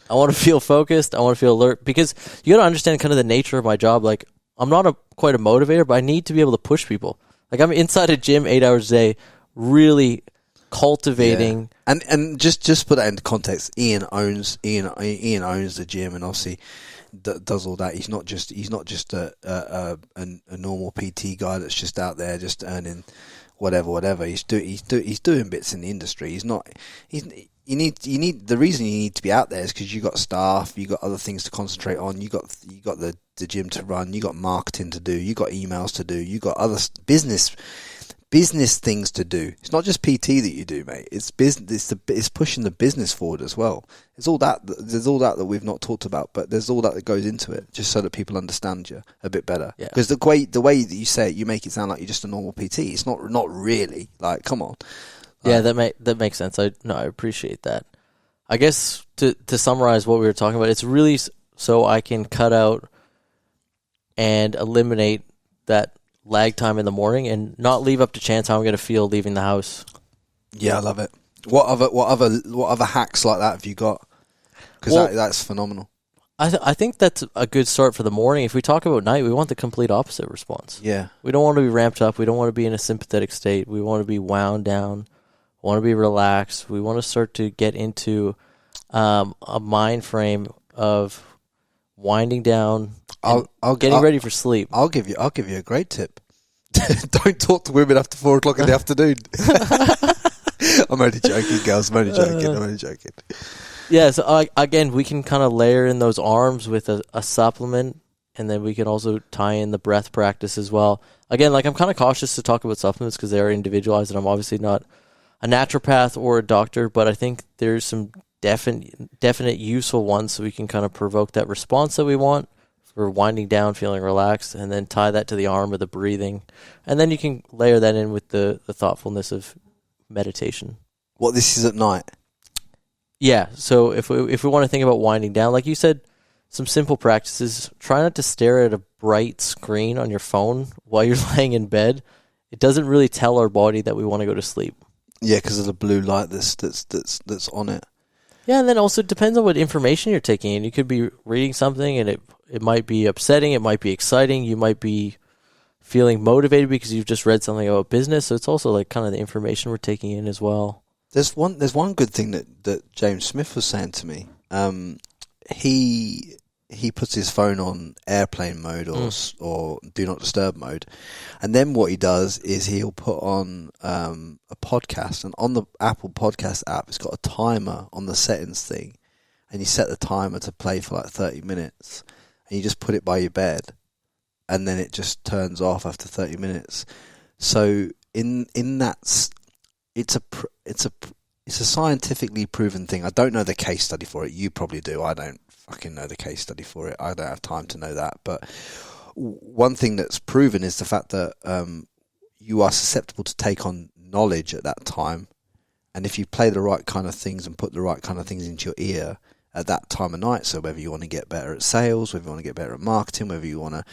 I want to feel focused. I want to feel alert, because you got to understand kind of the nature of my job. Like, I'm not quite a motivator, but I need to be able to push people. Like, I'm inside a gym 8 hours a day, really cultivating. Yeah. And just put that into context. Ian owns the gym, and obviously does all that. He's not just a normal PT guy that's just out there just earning whatever. He's doing bits in the industry. You need the reason you need to be out there is because you got staff, you got other things to concentrate on, you got the gym to run, you got marketing to do, you got emails to do, you got other business things to do. It's not just PT that you do, mate. It's business. It's pushing the business forward as well. There's all that we've not talked about, but there's all that goes into it, just so that people understand you a bit better. Because the way that you say it, you make it sound like you're just a normal PT. It's not really. Like, come on. Yeah, that makes sense. I appreciate that. I guess to summarize what we were talking about, it's really so I can cut out and eliminate that lag time in the morning and not leave up to chance how I'm going to feel leaving the house. Yeah, I love it. What other hacks like that have you got? Because that's phenomenal. I think that's a good start for the morning. If we talk about night, we want the complete opposite response. Yeah. We don't want to be ramped up. We don't want to be in a sympathetic state. We want to be wound down. We want to be relaxed. We want to start to get into a mind frame of winding down, getting ready for sleep. I'll give you a great tip. Don't talk to women after 4 o'clock in the afternoon. I'm only joking, girls. I'm only joking. Yeah, so again, we can kind of layer in those arms with a supplement, and then we can also tie in the breath practice as well. Again, like, I'm kind of cautious to talk about supplements because they are individualized, and I'm obviously not a naturopath or a doctor, but I think there's some definite useful ones so we can kind of provoke that response that we want for winding down, feeling relaxed, and then tie that to the arm with the breathing. And then you can layer that in with the thoughtfulness of meditation. What, this is at night? Yeah, so if we want to think about winding down, like you said, some simple practices. Try not to stare at a bright screen on your phone while you're laying in bed. It doesn't really tell our body that we want to go to sleep. Yeah, because of the blue light that's on it. Yeah, and then also it depends on what information you're taking in. You could be reading something and it might be upsetting, it might be exciting, you might be feeling motivated because you've just read something about business. So it's also like kind of the information we're taking in as well. There's one good thing that James Smith was saying to me. He puts his phone on airplane mode or do not disturb mode, and then what he does is he'll put on a podcast, and on the Apple Podcast app, it's got a timer on the settings thing, and you set the timer to play for like 30 minutes, and you just put it by your bed, and then it just turns off after 30 minutes. So in that, it's a scientifically proven thing. I don't know the case study for it. You probably do. I don't fucking know the case study for it. I don't have time to know that. But one thing that's proven is the fact that you are susceptible to take on knowledge at that time. And if you play the right kind of things and put the right kind of things into your ear at that time of night, so whether you want to get better at sales, whether you want to get better at marketing, whether you want to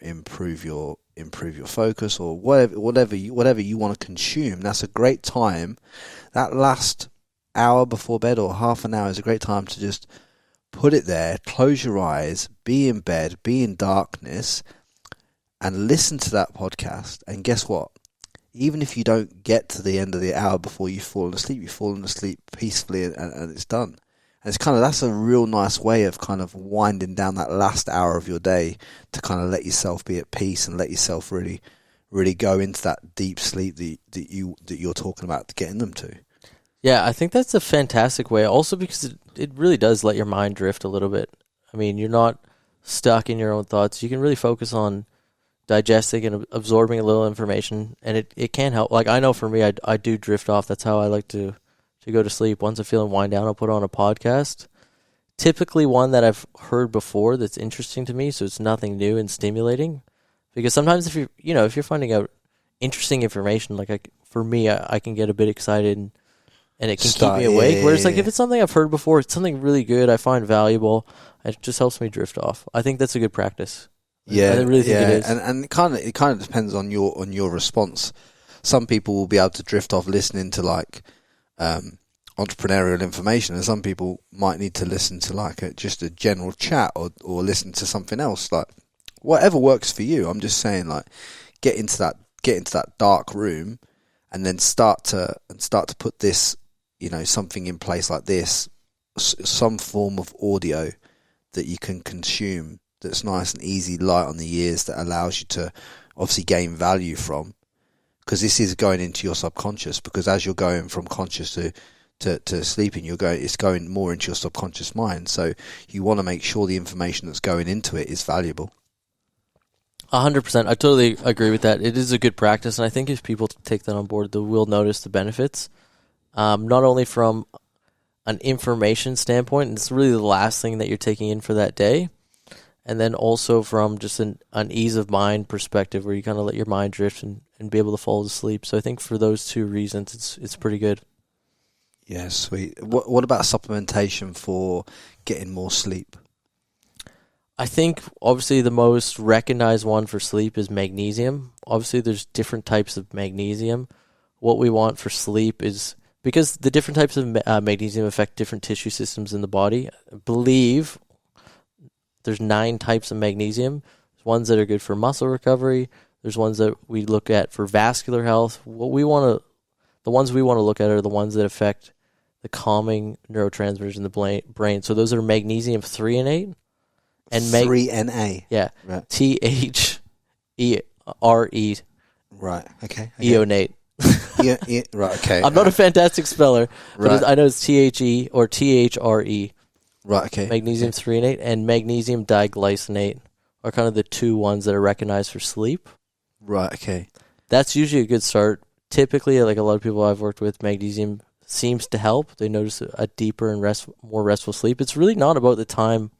improve your focus, or whatever you want to consume, that's a great time. That last hour before bed or half an hour is a great time to just put it there, close your eyes, be in bed, be in darkness, and listen to that podcast. And guess what? Even if you don't get to the end of the hour before you've fallen asleep peacefully, and it's done. And it's that's a real nice way of kind of winding down that last hour of your day to kind of let yourself be at peace and let yourself really, really go into that deep sleep that you're talking about getting them to. Yeah, I think that's a fantastic way. Also because it really does let your mind drift a little bit. I mean, you're not stuck in your own thoughts. You can really focus on digesting and absorbing a little information, and it can help. Like, I know for me, I do drift off. That's how I like to go to sleep. Once I'm feeling wind down, I'll put on a podcast. Typically one that I've heard before that's interesting to me, so it's nothing new and stimulating. Because sometimes if you're finding out interesting information, like for me, I can get a bit excited and it can keep me awake. Yeah, whereas if it's something I've heard before, it's something really good, I find valuable, it just helps me drift off. I think that's a good practice. Yeah, I really think it is. And it kind of depends on your response. Some people will be able to drift off listening to like entrepreneurial information, and some people might need to listen to like just a general chat or listen to something else like whatever works for you. I'm just saying, like, get into that dark room, and then start to put this, you know, something in place like this, some form of audio that you can consume that's nice and easy, light on the ears, that allows you to obviously gain value from, because this is going into your subconscious, because as you're going from conscious to sleeping, it's going more into your subconscious mind. So you want to make sure the information that's going into it is valuable. 100%. I totally agree with that. It is a good practice, and I think if people take that on board, they will notice the benefits, not only from an information standpoint, and it's really the last thing that you're taking in for that day, and then also from just an ease of mind perspective, where you kind of let your mind drift and be able to fall asleep. So I think for those two reasons, it's pretty good. Yeah, sweet. What about supplementation for getting more sleep? I think obviously the most recognized one for sleep is magnesium. Obviously there's different types of magnesium. What we want for sleep is, because the different types of magnesium affect different tissue systems in the body. I believe there's 9 types of magnesium. There's ones that are good for muscle recovery. There's ones that we look at for vascular health. The ones we want to look at are the ones that affect the calming neurotransmitters in the brain. So those are magnesium 3 and 8. 3 and A. Yeah. Right. THERE. Right. Okay. Eonate. Yeah. Right. Okay. I'm not a fantastic speller, but right. I know it's THE or THRE. Right. Okay. Magnesium 3 and magnesium diglycinate are kind of the 2 ones that are recognized for sleep. Right. Okay. That's usually a good start. Typically, like a lot of people I've worked with, magnesium seems to help. They notice a deeper and more restful sleep. It's really not about the time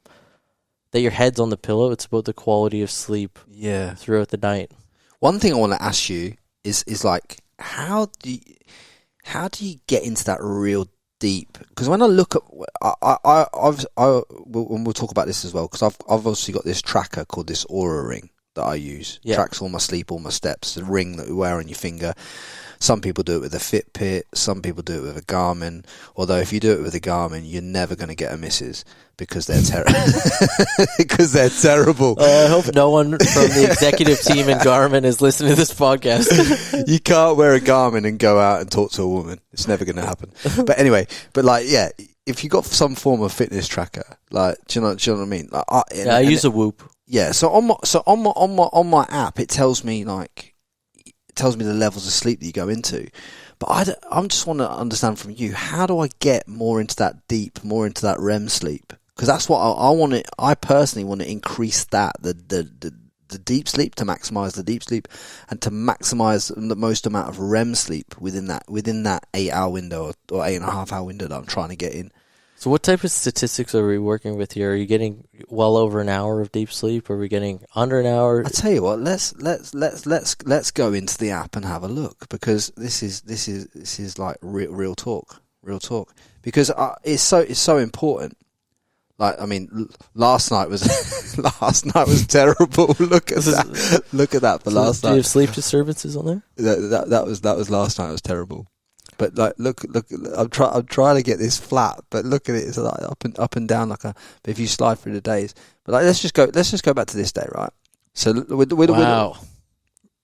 that your head's on the pillow. It's about the quality of sleep throughout the night. One thing I want to ask you is like, how do you get into that real deep? Because when I look at, when we'll talk about this as well, because I've obviously got this tracker called this Aura Ring that I use. Yeah. Tracks all my sleep, all my steps. The ring that we wear on your finger. Some people do it with a Fitbit. Some people do it with a Garmin. Although if you do it with a Garmin, you're never going to get a missus because they're terrible. I hope no one from the executive team in Garmin is listening to this podcast. You can't wear a Garmin and go out and talk to a woman. It's never going to happen. But anyway, if you got some form of fitness tracker, like, do you know what I mean? Like, I use a Whoop. Yeah, so on my app, it tells me the levels of sleep that you go into. But I just want to understand from you, how do I get more into that deep, more into that REM sleep? Because that's what I want to. I personally want to increase that the deep sleep, to maximize the deep sleep, and to maximize the most amount of REM sleep within that 8-hour window or 8.5-hour window that I'm trying to get in. So what type of statistics are we working with here? Are you getting well over an hour of deep sleep? Are we getting under an hour? I tell you what, let's go into the app and have a look, because this is like real talk, because it's so important. Like, I mean, last night was terrible. Look at that for last night. Do you have sleep disturbances on there? That was last night. It was terrible. But like, look! I'm trying to get this flat, but look at it. It's like up and down but if you slide through the days, but like, let's just go back to this day, right? So wow,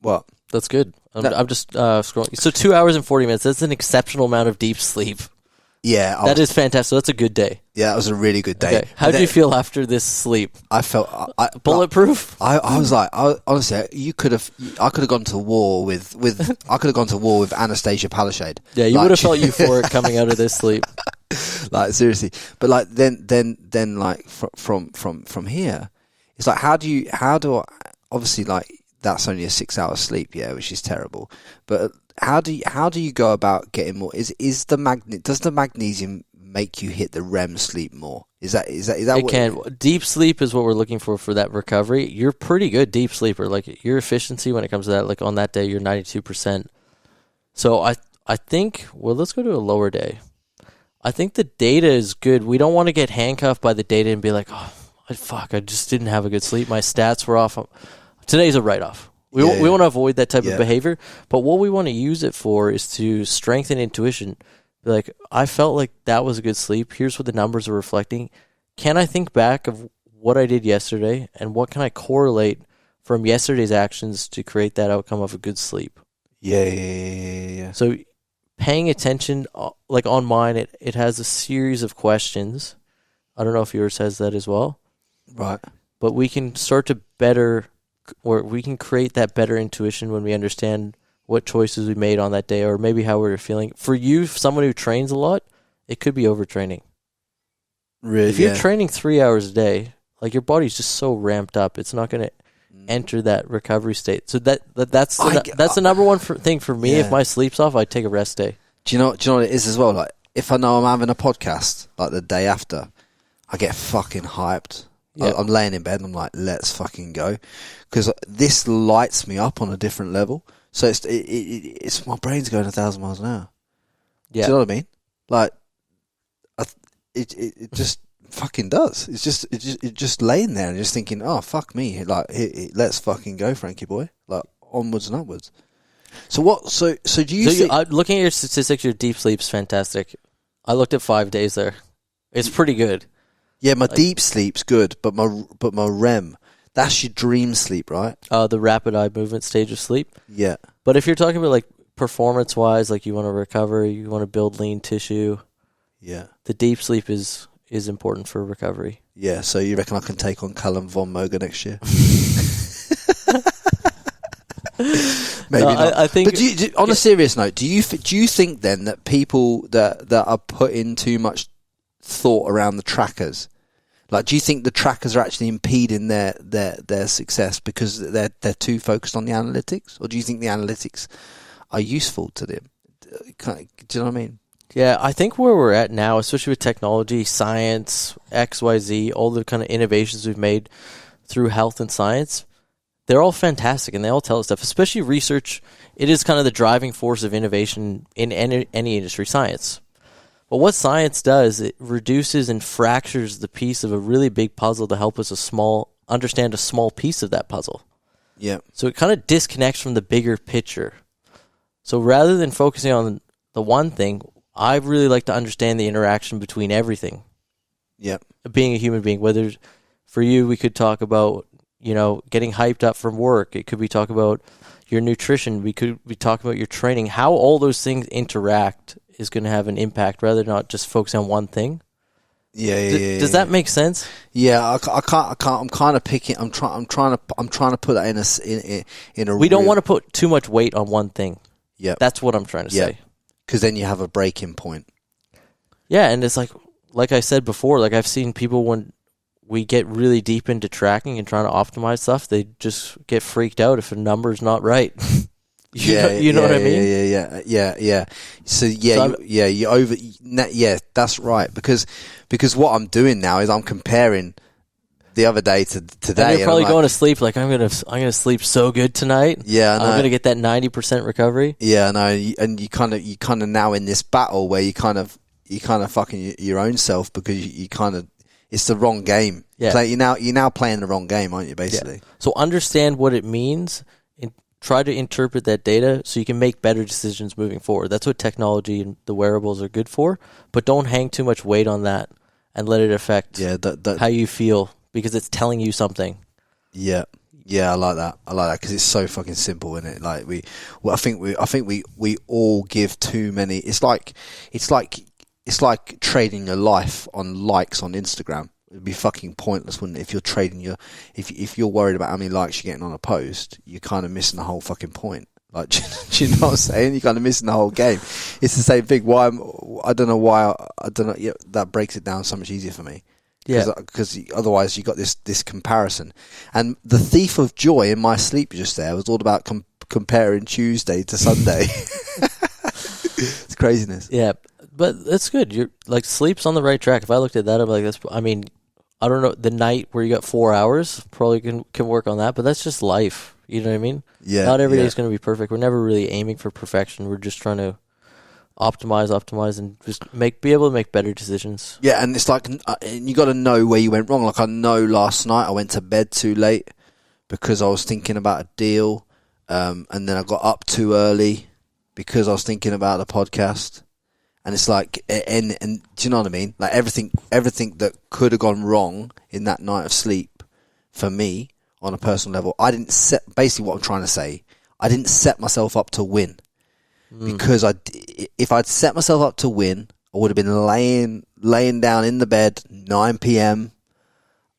what? That's good. I'm just scrolling. So 2 hours and 40 minutes. That's an exceptional amount of deep sleep. Yeah, that is fantastic. So that's a good day. Yeah, it was a really good day. Okay. How did you feel after this sleep? I felt bulletproof. I was like, honestly, I could have gone to war with Anastasia Palaszczuk. Yeah, you would have felt euphoric coming out of this sleep. Like, seriously, but like then like from here, it's like, how do I obviously, like, that's only a 6-hour sleep, which is terrible, but how do you go about getting more? Does the magnesium make you hit the REM sleep more? Is that it can. Deep sleep is what we're looking for that recovery. You're pretty good deep sleeper. Like, your efficiency when it comes to that, like on that day, you're 92%. So I think, well, let's go to a lower day. I think the data is good. We don't want to get handcuffed by the data and be like, oh, fuck, I just didn't have a good sleep. My stats were off. Today's a write-off. We want to avoid that type of behavior, but what we want to use it for is to strengthen intuition. Be like, I felt like that was a good sleep. Here's what the numbers are reflecting. Can I think back of what I did yesterday, and what can I correlate from yesterday's actions to create that outcome of a good sleep. Yeah. So paying attention, like on mine, it has a series of questions. I don't know if yours has that as well. Right. But we can start to we can create that better intuition when we understand what choices we made on that day, or maybe how we were feeling. For you, someone who trains a lot, it could be overtraining. Really? If you're training 3 hours a day, like your body's just so ramped up, it's not going to enter that recovery state. So that's the number one thing for me. If my sleep's off, I take a rest day. Do you know what it is as well? Like, if I know I'm having a podcast, like the day after, I get fucking hyped. Yeah. I'm laying in bed and I'm like, let's fucking go. Because this lights me up on a different level. So it's my brain's going 1,000 miles an hour. Yeah. Do you know what I mean? Like, it just fucking does. It's just laying there and just thinking, oh, fuck me. Like, let's fucking go, Frankie boy. Like, onwards and upwards. So what? So do you think... looking at your statistics, your deep sleep's fantastic. I looked at 5 days there. It's pretty good. Yeah, my deep sleep's good, but my REM, that's your dream sleep, right? The rapid eye movement stage of sleep. Yeah. But if you're talking about like performance-wise, like you want to recover, you want to build lean tissue. Yeah. The deep sleep is important for recovery. Yeah, so you reckon I can take on Callum von Moger next year? Maybe not. I think. But on a serious note, do you think then that people that are putting too much thought around the trackers, like, do you think the trackers are actually impeding their success because they're too focused on the analytics, or do you think the analytics are useful to them? Do you know what I mean? Yeah, I think where we're at now, especially with technology, science, XYZ, all the kind of innovations we've made through health and science, they're all fantastic and they all tell us stuff. Especially research, it is kind of the driving force of innovation in any industry, science. But what science does, it reduces and fractures the piece of a really big puzzle to help us understand a small piece of that puzzle. Yeah. So it kind of disconnects from the bigger picture. So rather than focusing on the one thing, I really like to understand the interaction between everything. Yeah. Being a human being, whether for you, we could talk about, getting hyped up from work. It could be talk about your nutrition. We could be talking about your training. How all those things interact is going to have an impact, rather than not just focus on one thing. Yeah. Does that make sense? Yeah, I can't. I'm kind of picking. I'm trying to put that in a. We don't want to put too much weight on one thing. Yeah, that's what I'm trying to say. Because then you have a breaking point. Yeah, and it's like I said before. Like, I've seen people, when we get really deep into tracking and trying to optimize stuff, they just get freaked out if a number's not right. You know what I mean? Yeah. So that's right. Because what I'm doing now is I'm comparing the other day to today. And you're probably going to sleep like, I'm gonna sleep so good tonight. Yeah, I know. I'm gonna get that 90% recovery. Yeah, I know. And you kind of now in this battle where you kind of fucking your own self, because you kind of, it's the wrong game. Yeah. You're now playing the wrong game, aren't you? Basically. Yeah. So understand what it means. Try to interpret that data so you can make better decisions moving forward. That's what technology and the wearables are good for. But don't hang too much weight on that and let it affect how you feel, because it's telling you something. Yeah, I like that. Because it's so fucking simple, isn't it? Like I think we all give too many. It's like trading your life on likes on Instagram. It'd be fucking pointless, wouldn't it? If you're trading if you're worried about how many likes you're getting on a post, you're kind of missing the whole fucking point. Like, do you know what I'm saying? You're kind of missing the whole game. It's the same thing. I don't know. Yeah, that breaks it down so much easier for me. Yeah. Because otherwise you got this comparison. And the thief of joy in my sleep just there was all about comparing Tuesday to Sunday. It's craziness. Yeah. But that's good. You're like, sleep's on the right track. If I looked at that, I'm like, I don't know, the night where you got 4 hours, probably can work on that, but that's just life. You know what I mean? Yeah. Not every day is going to be perfect. We're never really aiming for perfection. We're just trying to optimize, and just be able to make better decisions. Yeah, and it's like, you got to know where you went wrong. Like, I know last night I went to bed too late because I was thinking about a deal, and then I got up too early because I was thinking about the podcast. And it's like, and do you know what I mean? Like, everything that could have gone wrong in that night of sleep for me on a personal level. I didn't set, basically what I'm trying to say, I didn't set myself up to win. Because if I'd set myself up to win, I would have been laying down in the bed, 9 p.m.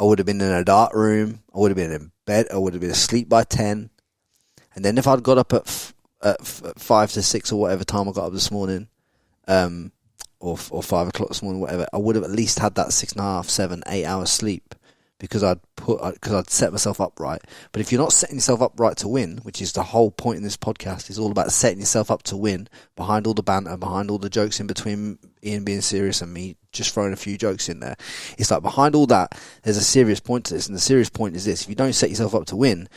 I would have been in a dark room. I would have been in bed. I would have been asleep by 10. And then if I'd got up at 5 to 6 or whatever time I got up this morning, or 5 o'clock this morning, whatever, I would have at least had that 6.5, 7, 8 hours sleep because I'd set myself up right. But if you're not setting yourself up right to win, which is the whole point in this podcast, is all about setting yourself up to win behind all the banter, behind all the jokes in between Ian being serious and me just throwing a few jokes in there. It's like behind all that, there's a serious point to this, and the serious point is this: if you don't set yourself up to win,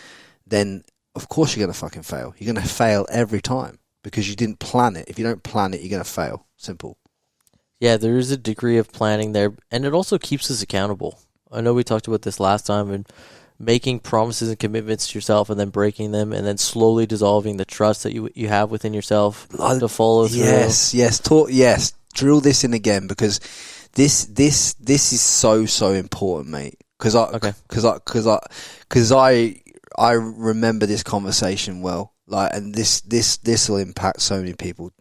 then of course you're going to fucking fail. You're going to fail every time because you didn't plan it. If you don't plan it, you're going to fail. Simple. Yeah, there is a degree of planning there, and it also keeps us accountable. I know we talked about this last time, and making promises and commitments to yourself and then breaking them and then slowly dissolving the trust that you have within yourself to follow through. Yes. Drill this in again, because this is so important, mate. Because I remember this conversation well, and this will impact so many people.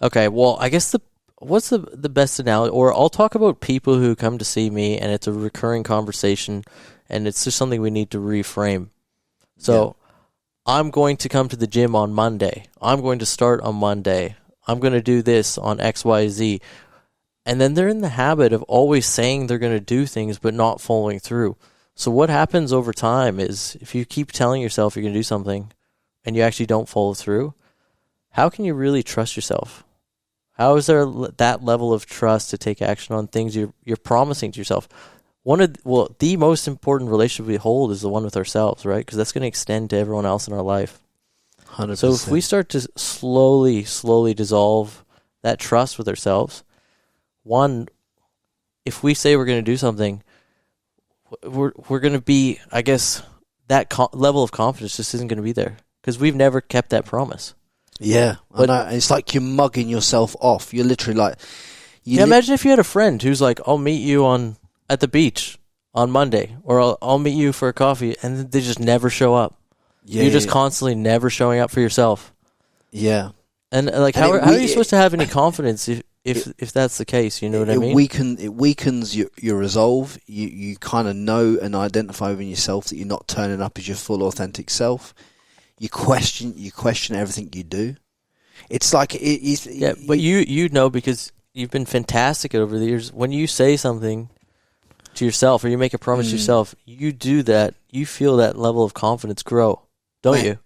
Okay, well, I guess what's the best analogy? Or I'll talk about people who come to see me, and it's a recurring conversation, and it's just something we need to reframe. So, I'm going to come to the gym on Monday. I'm going to start on Monday. I'm going to do this on XYZ. And then they're in the habit of always saying they're going to do things but not following through. So what happens over time is if you keep telling yourself you're going to do something and you actually don't follow through, how can you really trust yourself? How is there that level of trust to take action on things you're promising to yourself? The most important relationship we hold is the one with ourselves, right? Because that's going to extend to everyone else in our life. 100%. So if we start to slowly dissolve that trust with ourselves, one, if we say we're going to do something, we're going to be, I guess, that level of confidence just isn't going to be there because we've never kept that promise. Yeah, but it's like you're mugging yourself off. You're literally like... imagine if you had a friend who's like, I'll meet you at the beach on Monday, or I'll meet you for a coffee, and they just never show up. Yeah, you're just constantly never showing up for yourself. Yeah. And how are you supposed to have any confidence if that's the case? You know what I mean? It weakens your resolve. You kind of know and identify within yourself that you're not turning up as your full authentic self. You question everything you do. It's like but you know, because you've been fantastic over the years. When you say something to yourself or you make a promise to yourself, you do that. You feel that level of confidence grow, don't you?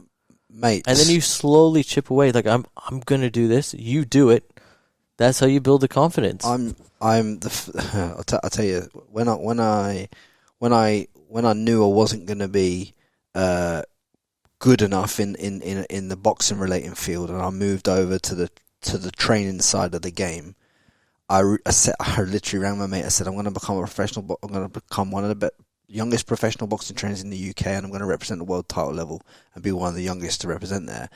Mate. And then you slowly chip away. Like I'm going to do this. You do it. That's how you build the confidence. I'll tell you, when I knew I wasn't going to be good enough in the boxing relating field, and I moved over to the training side of the game, I literally rang my mate. I said, I'm going to become I'm going to become one of the youngest professional boxing trainers in the UK, and I'm going to represent the world title level and be one of the youngest to represent there.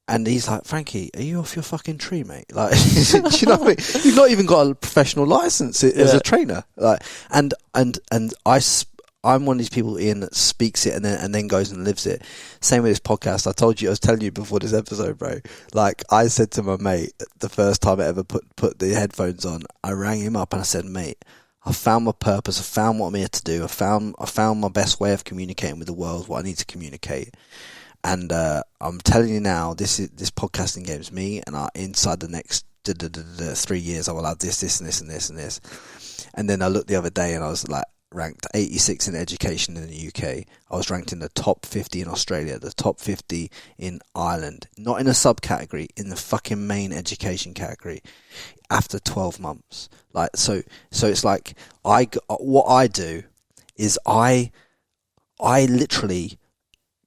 And he's like, Frankie, are you off your fucking tree, mate? Like, do you know what I mean? You've not even got a professional license as a trainer. Like, and I'm one of these people, Ian, that speaks it and then goes and lives it. Same with this podcast. I was telling you before this episode, bro. Like, I said to my mate, the first time I ever put the headphones on, I rang him up and I said, mate, I found my purpose. I found what I'm here to do. I found my best way of communicating with the world, what I need to communicate. And I'm telling you now, this podcasting game is me, and inside the next 3 years, I will have this, and this, and this, and this. And then I looked the other day, and I was like ranked 86 in education in the UK. I was ranked in the top 50 in Australia, the top 50 in Ireland, not in a subcategory, in the fucking main education category. After 12 months, like so it's like what I do is I literally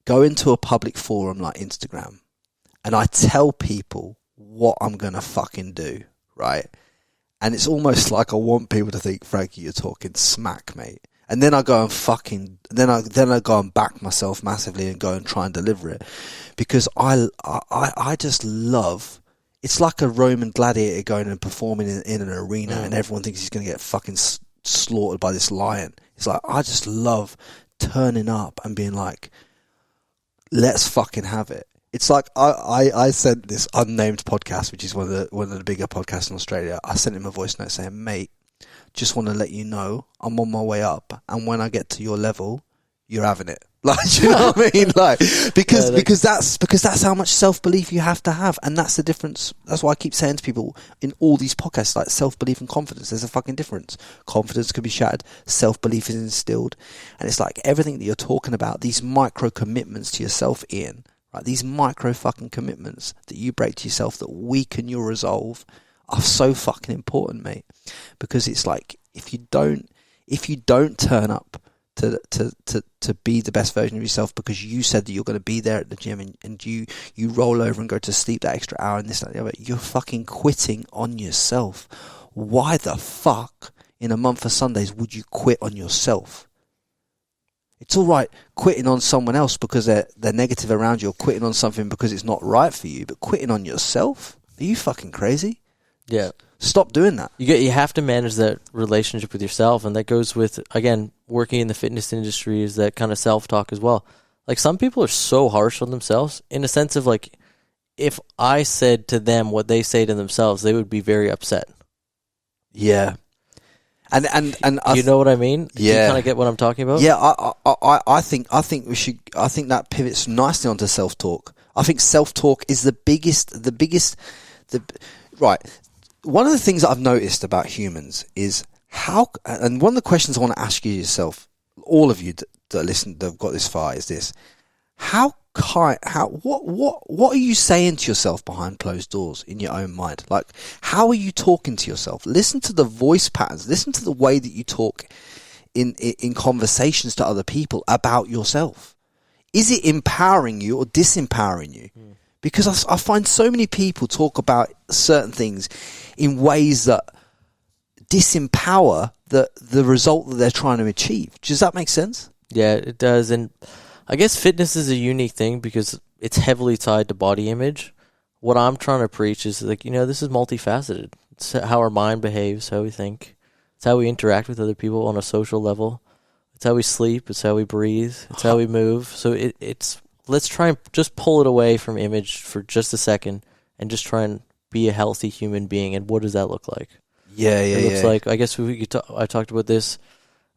go into a public forum like Instagram and I tell people what I'm going to fucking do, right? And it's almost like I want people to think, Frankie, you're talking smack, mate. And then I go and then I go and back myself massively and go and try and deliver it. Because I just love, it's like a Roman gladiator going and performing in an arena and everyone thinks he's going to get fucking slaughtered by this lion. It's like, I just love turning up and being like, let's fucking have it. It's like I sent this unnamed podcast, which is one of the bigger podcasts in Australia. I sent him a voice note saying, mate, just want to let you know I'm on my way up, and when I get to your level, you're having it. Like, do you know what I mean? Like, because that's how much self-belief you have to have, and that's the difference. That's why I keep saying to people in all these podcasts, like, self-belief and confidence, there's a fucking difference. Confidence can be shattered, self-belief is instilled, and it's like everything that you're talking about, these micro commitments to yourself, Ian, right? These micro fucking commitments that you break to yourself that weaken your resolve are so fucking important, mate. Because it's like, if you don't turn up to be the best version of yourself because you said that you're going to be there at the gym, and you roll over and go to sleep that extra hour and this, that, and the other, you're fucking quitting on yourself. Why the fuck in a month of Sundays would you quit on yourself? It's all right quitting on someone else because they're negative around you, or quitting on something because it's not right for you, but quitting on yourself? Are you fucking crazy? Yeah. Stop doing that. You have to manage that relationship with yourself, and that goes with, again, working in the fitness industry is that kind of self-talk as well. Like, some people are so harsh on themselves in a sense of, like, if I said to them what they say to themselves, they would be very upset. Yeah. And you know what I mean? Yeah. Do you kind of get what I'm talking about? Yeah, I think that pivots nicely onto self-talk. I think self-talk is the biggest right. One of the things that I've noticed about humans is and one of the questions I want to ask you yourself, all of you that listen, that have got this far, is this: what are you saying to yourself behind closed doors in your own mind? Like, how are you talking to yourself? Listen to the voice patterns. Listen to the way that you talk in conversations to other people about yourself. Is it empowering you or disempowering you? Because I find so many people talk about certain things in ways that disempower the result that they're trying to achieve. Does that make sense? Yeah, it does. And I guess fitness is a unique thing because it's heavily tied to body image. What I'm trying to preach is, like, this is multifaceted. It's how our mind behaves, how we think. It's how we interact with other people on a social level. It's how we sleep. It's how we breathe. It's how we move. So it's let's try and just pull it away from image for just a second and just try and be a healthy human being. And what does that look like? It looks like, I guess I talked about this,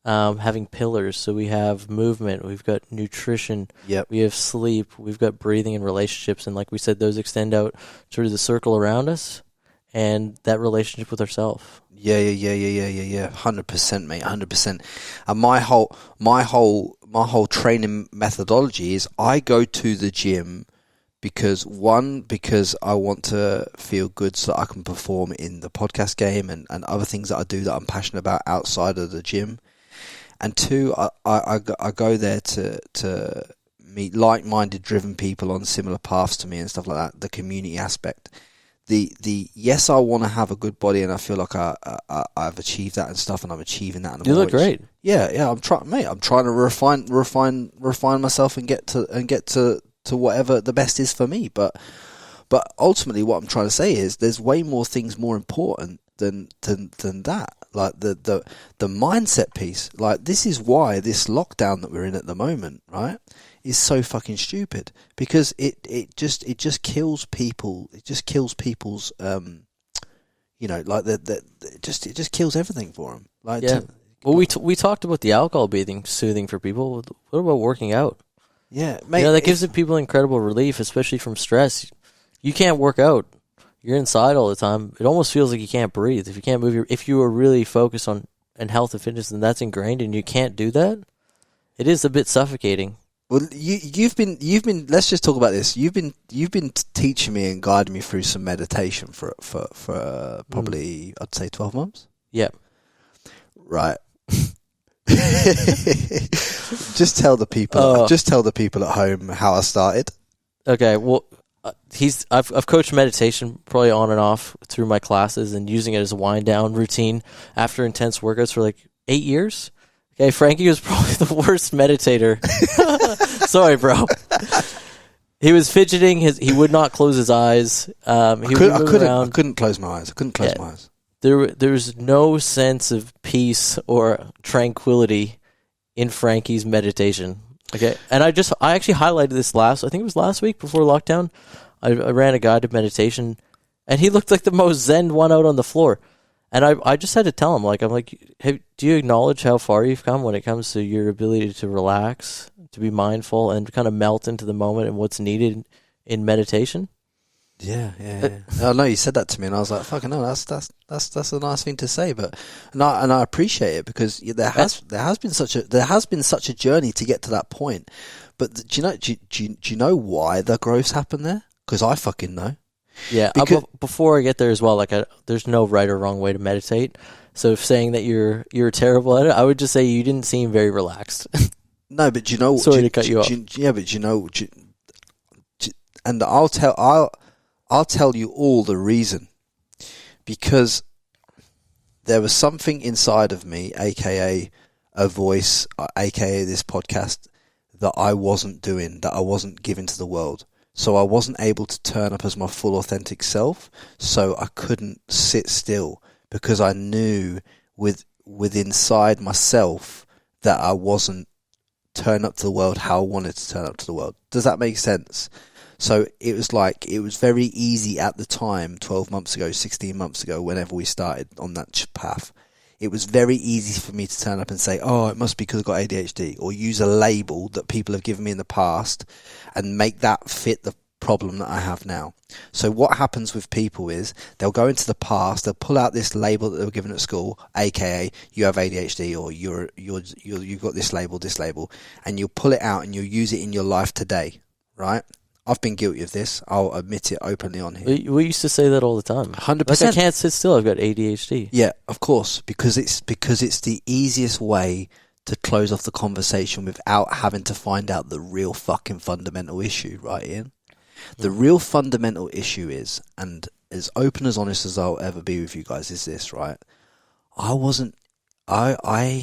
having pillars. So we have movement, we've got nutrition, we have sleep, we've got breathing and relationships. And like we said, those extend out through the circle around us and that relationship with ourselves. Yeah. 100%, mate, 100%. And my whole training methodology is I go to the gym because I want to feel good so that I can perform in the podcast game and other things that I do that I'm passionate about outside of the gym. And two, I go there to meet like-minded, driven people on similar paths to me and stuff like that. The community aspect. Yes, I want to have a good body, and I feel like I've achieved that and stuff, and I'm achieving that. And you look great. Yeah. I'm trying to refine myself and get to whatever the best is for me. But ultimately, what I'm trying to say is there's way more things more important than that. Like the mindset piece. Like, this is why this lockdown that we're in at the moment, right, is so fucking stupid, because it just kills people. It just kills people's it just kills everything for them. Like, yeah. Well, we talked about the alcohol being soothing for people. What about working out? Yeah, mate, that gives people incredible relief, especially from stress. You can't work out. You're inside all the time. It almost feels like you can't breathe. If you can't move if you are really focused on health and fitness, and that's ingrained and you can't do that, it is a bit suffocating. Well, you've been. Let's just talk about this. You've been teaching me and guiding me through some meditation for probably I'd say 12 months. Yeah. Right. Just tell the people. Just tell the people at home how I started. Okay. Well, I've coached meditation probably on and off through my classes and using it as a wind down routine after intense workouts for like 8 years. Okay, Frankie was probably the worst meditator. Sorry, bro. He was fidgeting. He would not close his eyes. I couldn't close my eyes. My eyes. There was no sense of peace or tranquility in Frankie's meditation. Okay, and I actually highlighted this I think it was last week before lockdown. I ran a guided meditation, and he looked like the most zen one out on the floor. And I just had to tell him, I'm like, hey, do you acknowledge how far you've come when it comes to your ability to relax, to be mindful, and kind of melt into the moment and what's needed in meditation? Yeah. I know you said that to me, and I was like, "Fucking no, that's a nice thing to say." But I appreciate it, because there has been such a journey to get to that point. But do you know why the growth's happened there? Because I fucking know. Yeah. Before I get there as well, there's no right or wrong way to meditate. So if saying that you're terrible at it, I would just say you didn't seem very relaxed. No, but you know. Sorry to cut you off. Yeah, but you know, and I'll tell you all the reason. Because there was something inside of me, aka a voice, aka this podcast, that I wasn't doing, that I wasn't giving to the world. So I wasn't able to turn up as my full authentic self. So I couldn't sit still, because I knew with inside myself that I wasn't turning up to the world how I wanted to turn up to the world. Does that make sense? So it was very easy at the time, 12 months ago, 16 months ago, whenever we started on that path. It was very easy for me to turn up and say, oh, it must be because I've got ADHD, or use a label that people have given me in the past and make that fit the problem that I have now. So what happens with people is they'll go into the past, they'll pull out this label that they were given at school, aka you have ADHD, or you've got this label, and you'll pull it out and you'll use it in your life today, right? I've been guilty of this. I'll admit it openly on here. We used to say that all the time. 100%. I can't sit still. I've got ADHD. Yeah, of course, because it's the easiest way to close off the conversation without having to find out the real fucking fundamental issue, right, Ian? The real fundamental issue is, and as open as honest as I'll ever be with you guys, is this, right? I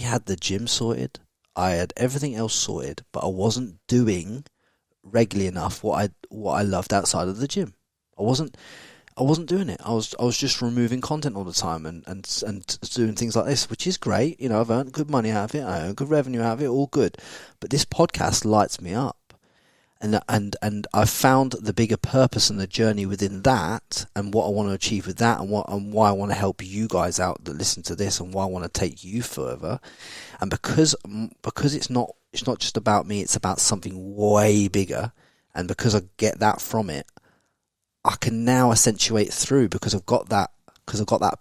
had the gym sorted. I had everything else sorted, but I wasn't doing regularly enough what I loved outside of the gym. I wasn't doing it. I was just removing content all the time and doing things like this, which is great. You know, I've earned good money out of it. I earn good revenue out of it. All good. But this podcast lights me up, and I've found the bigger purpose and the journey within that, and what I want to achieve with that, and why I want to help you guys out that listen to this, and why I want to take you further. And because it's not just about me, it's about something way bigger. And because I get that from it, I can now accentuate through, because I've got that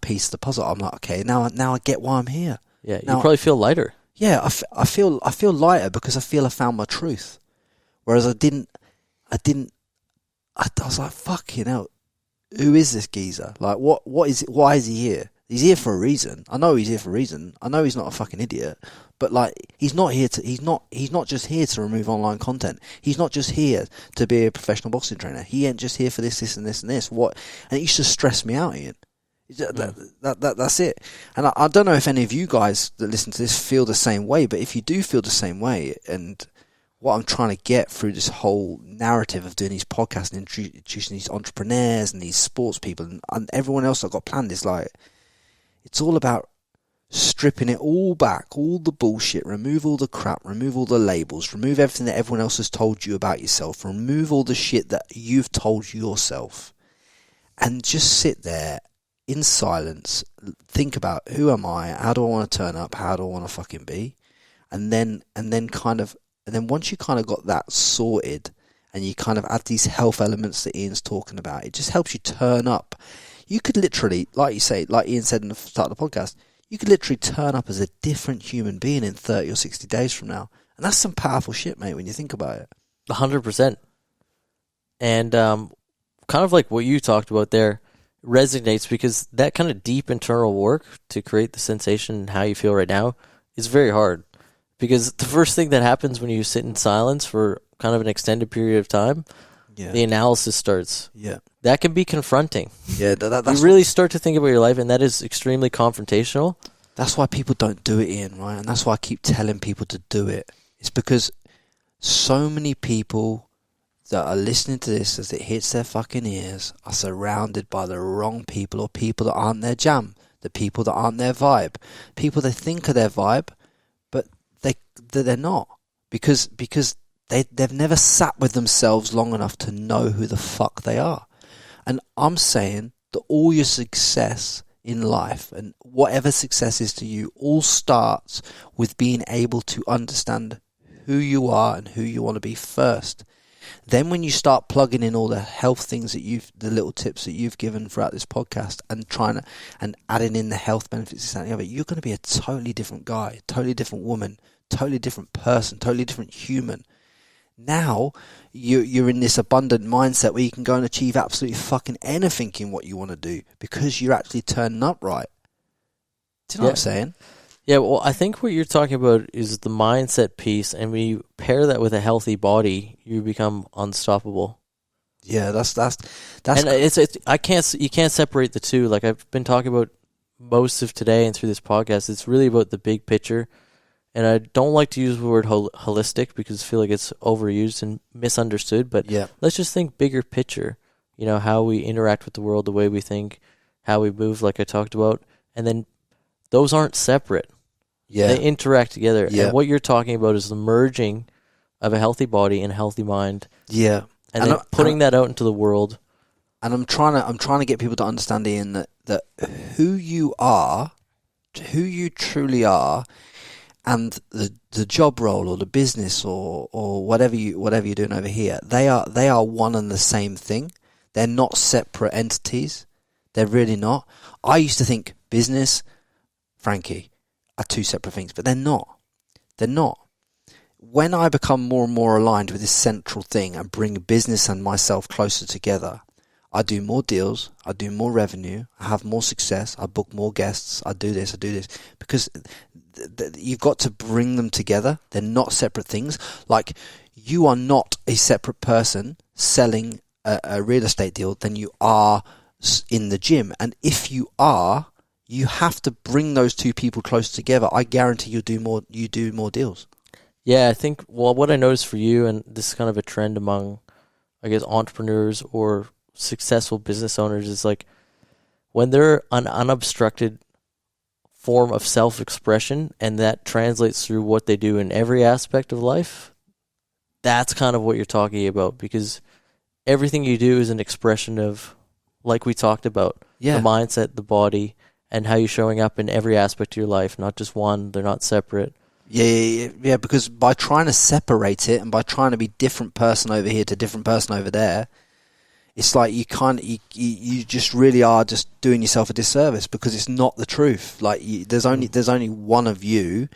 piece of the puzzle. I'm like, okay, now I get why I'm here. Yeah, you probably feel lighter. Yeah, I feel lighter, because I feel I found my truth. Whereas I was like, fucking hell, who is this geezer? Like, what is it? Why is he here? He's here for a reason. I know he's here for a reason. I know he's not a fucking idiot. But like, he's not just here to remove online content. He's not just here to be a professional boxing trainer. He ain't just here for this and this and this. What? And it used to stress me out, Ian. That's it. And I don't know if any of you guys that listen to this feel the same way, but if you do feel the same way, and what I'm trying to get through this whole narrative of doing these podcasts and introducing these entrepreneurs and these sports people and everyone else I've got planned is like, it's all about stripping it all back, all the bullshit, remove all the crap, remove all the labels, remove everything that everyone else has told you about yourself, remove all the shit that you've told yourself, and just sit there in silence, think about, who am I, how do I want to turn up, how do I want to fucking be, and then once you kind of got that sorted, and you kind of add these health elements that Ian's talking about, it just helps you turn up. You could literally, like you say, like Ian said in the start of the podcast, you could literally turn up as a different human being in 30 or 60 days from now. And that's some powerful shit, mate, when you think about it. 100%. And kind of like what you talked about there resonates, because that kind of deep internal work to create the sensation and how you feel right now is very hard. Because the first thing that happens when you sit in silence for kind of an extended period of time, the analysis starts. Yeah. That can be confronting. Yeah, that's you really start to think about your life, and that is extremely confrontational. That's why people don't do it, Ian, right? And that's why I keep telling people to do it. It's because so many people that are listening to this as it hits their fucking ears are surrounded by the wrong people, or people that aren't their jam, the people that aren't their vibe, people they think are their vibe, but they're not, because they've never sat with themselves long enough to know who the fuck they are. And I'm saying that all your success in life, and whatever success is to you, all starts with being able to understand who you are and who you want to be first. Then when you start plugging in all the health things that the little tips that you've given throughout this podcast, and adding in the health benefits and the other, you're going to be a totally different guy, totally different woman, totally different person, totally different human. Now you're in this abundant mindset where you can go and achieve absolutely fucking anything in what you want to do, because you're actually turning up right. Do you know what I'm saying? Yeah, well, I think what you're talking about is the mindset piece, and when you pair that with a healthy body, you become unstoppable. Yeah, that's and you can't separate the two. Like I've been talking about most of today and through this podcast, it's really about the big picture. And I don't like to use the word holistic because I feel like it's overused and misunderstood. But let's just think bigger picture. You know, how we interact with the world, the way we think, how we move, like I talked about. And then those aren't separate. Yeah. They interact together. Yeah. And what you're talking about is the merging of a healthy body and a healthy mind. Yeah. And then putting that out into the world. And I'm trying to get people to understand, Ian, that who you are, who you truly are, and the job role or the business or whatever you're doing over here, they are one and the same thing. They're not separate entities. They're really not. I used to think business, Frankie, are two separate things, but they're not. They're not. When I become more and more aligned with this central thing and bring business and myself closer together, I do more deals, I do more revenue, I have more success, I book more guests, I do this, because you've got to bring them together. They're not separate things. Like, you are not a separate person selling a real estate deal than you are in the gym. And if you are, you have to bring those two people close together. I guarantee you do more deals. Yeah, I think, well, what I noticed for you, and this is kind of a trend among, I guess, entrepreneurs or successful business owners, is like when they're an unobstructed form of self-expression and that translates through what they do in every aspect of life, that's kind of what you're talking about, because everything you do is an expression of, like we talked about, the mindset, the body, and how you're showing up in every aspect of your life, not just one. They're not separate. Yeah, because by trying to separate it and by trying to be different person over here to different person over there, it's like you just really are just doing yourself a disservice, because it's not the truth. Like, there's only one of you,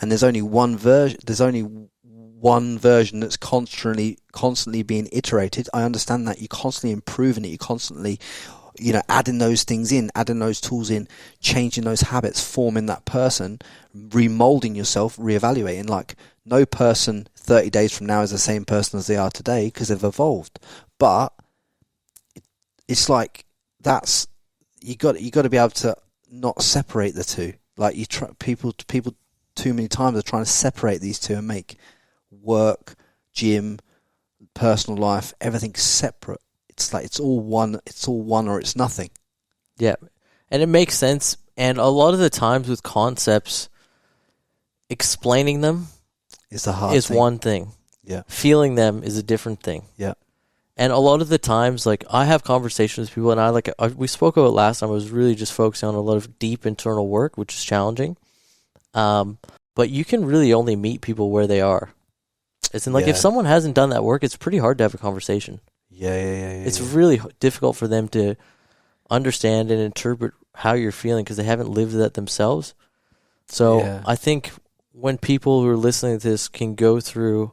and there's only one version. There's only one version that's constantly being iterated. I understand that you're constantly improving it. You're constantly, adding those things in, adding those tools in, changing those habits, forming that person, remolding yourself, reevaluating. Like, no person 30 days from now is the same person as they are today, because they've evolved. But it's like, that's, you got to be able to not separate the two. Like, people too many times are trying to separate these two and make work, gym, personal life, everything separate. It's like it's all one or it's nothing. Yeah. And it makes sense. And a lot of the times with concepts, explaining them is one thing. Yeah. Feeling them is a different thing. Yeah. And a lot of the times, like, I have conversations with people, and we spoke about last time, I was really just focusing on a lot of deep internal work, which is challenging. But you can really only meet people where they are. It's like, if someone hasn't done that work, it's pretty hard to have a conversation. Yeah. It's really difficult for them to understand and interpret how you're feeling because they haven't lived that themselves. So I think when people who are listening to this can go through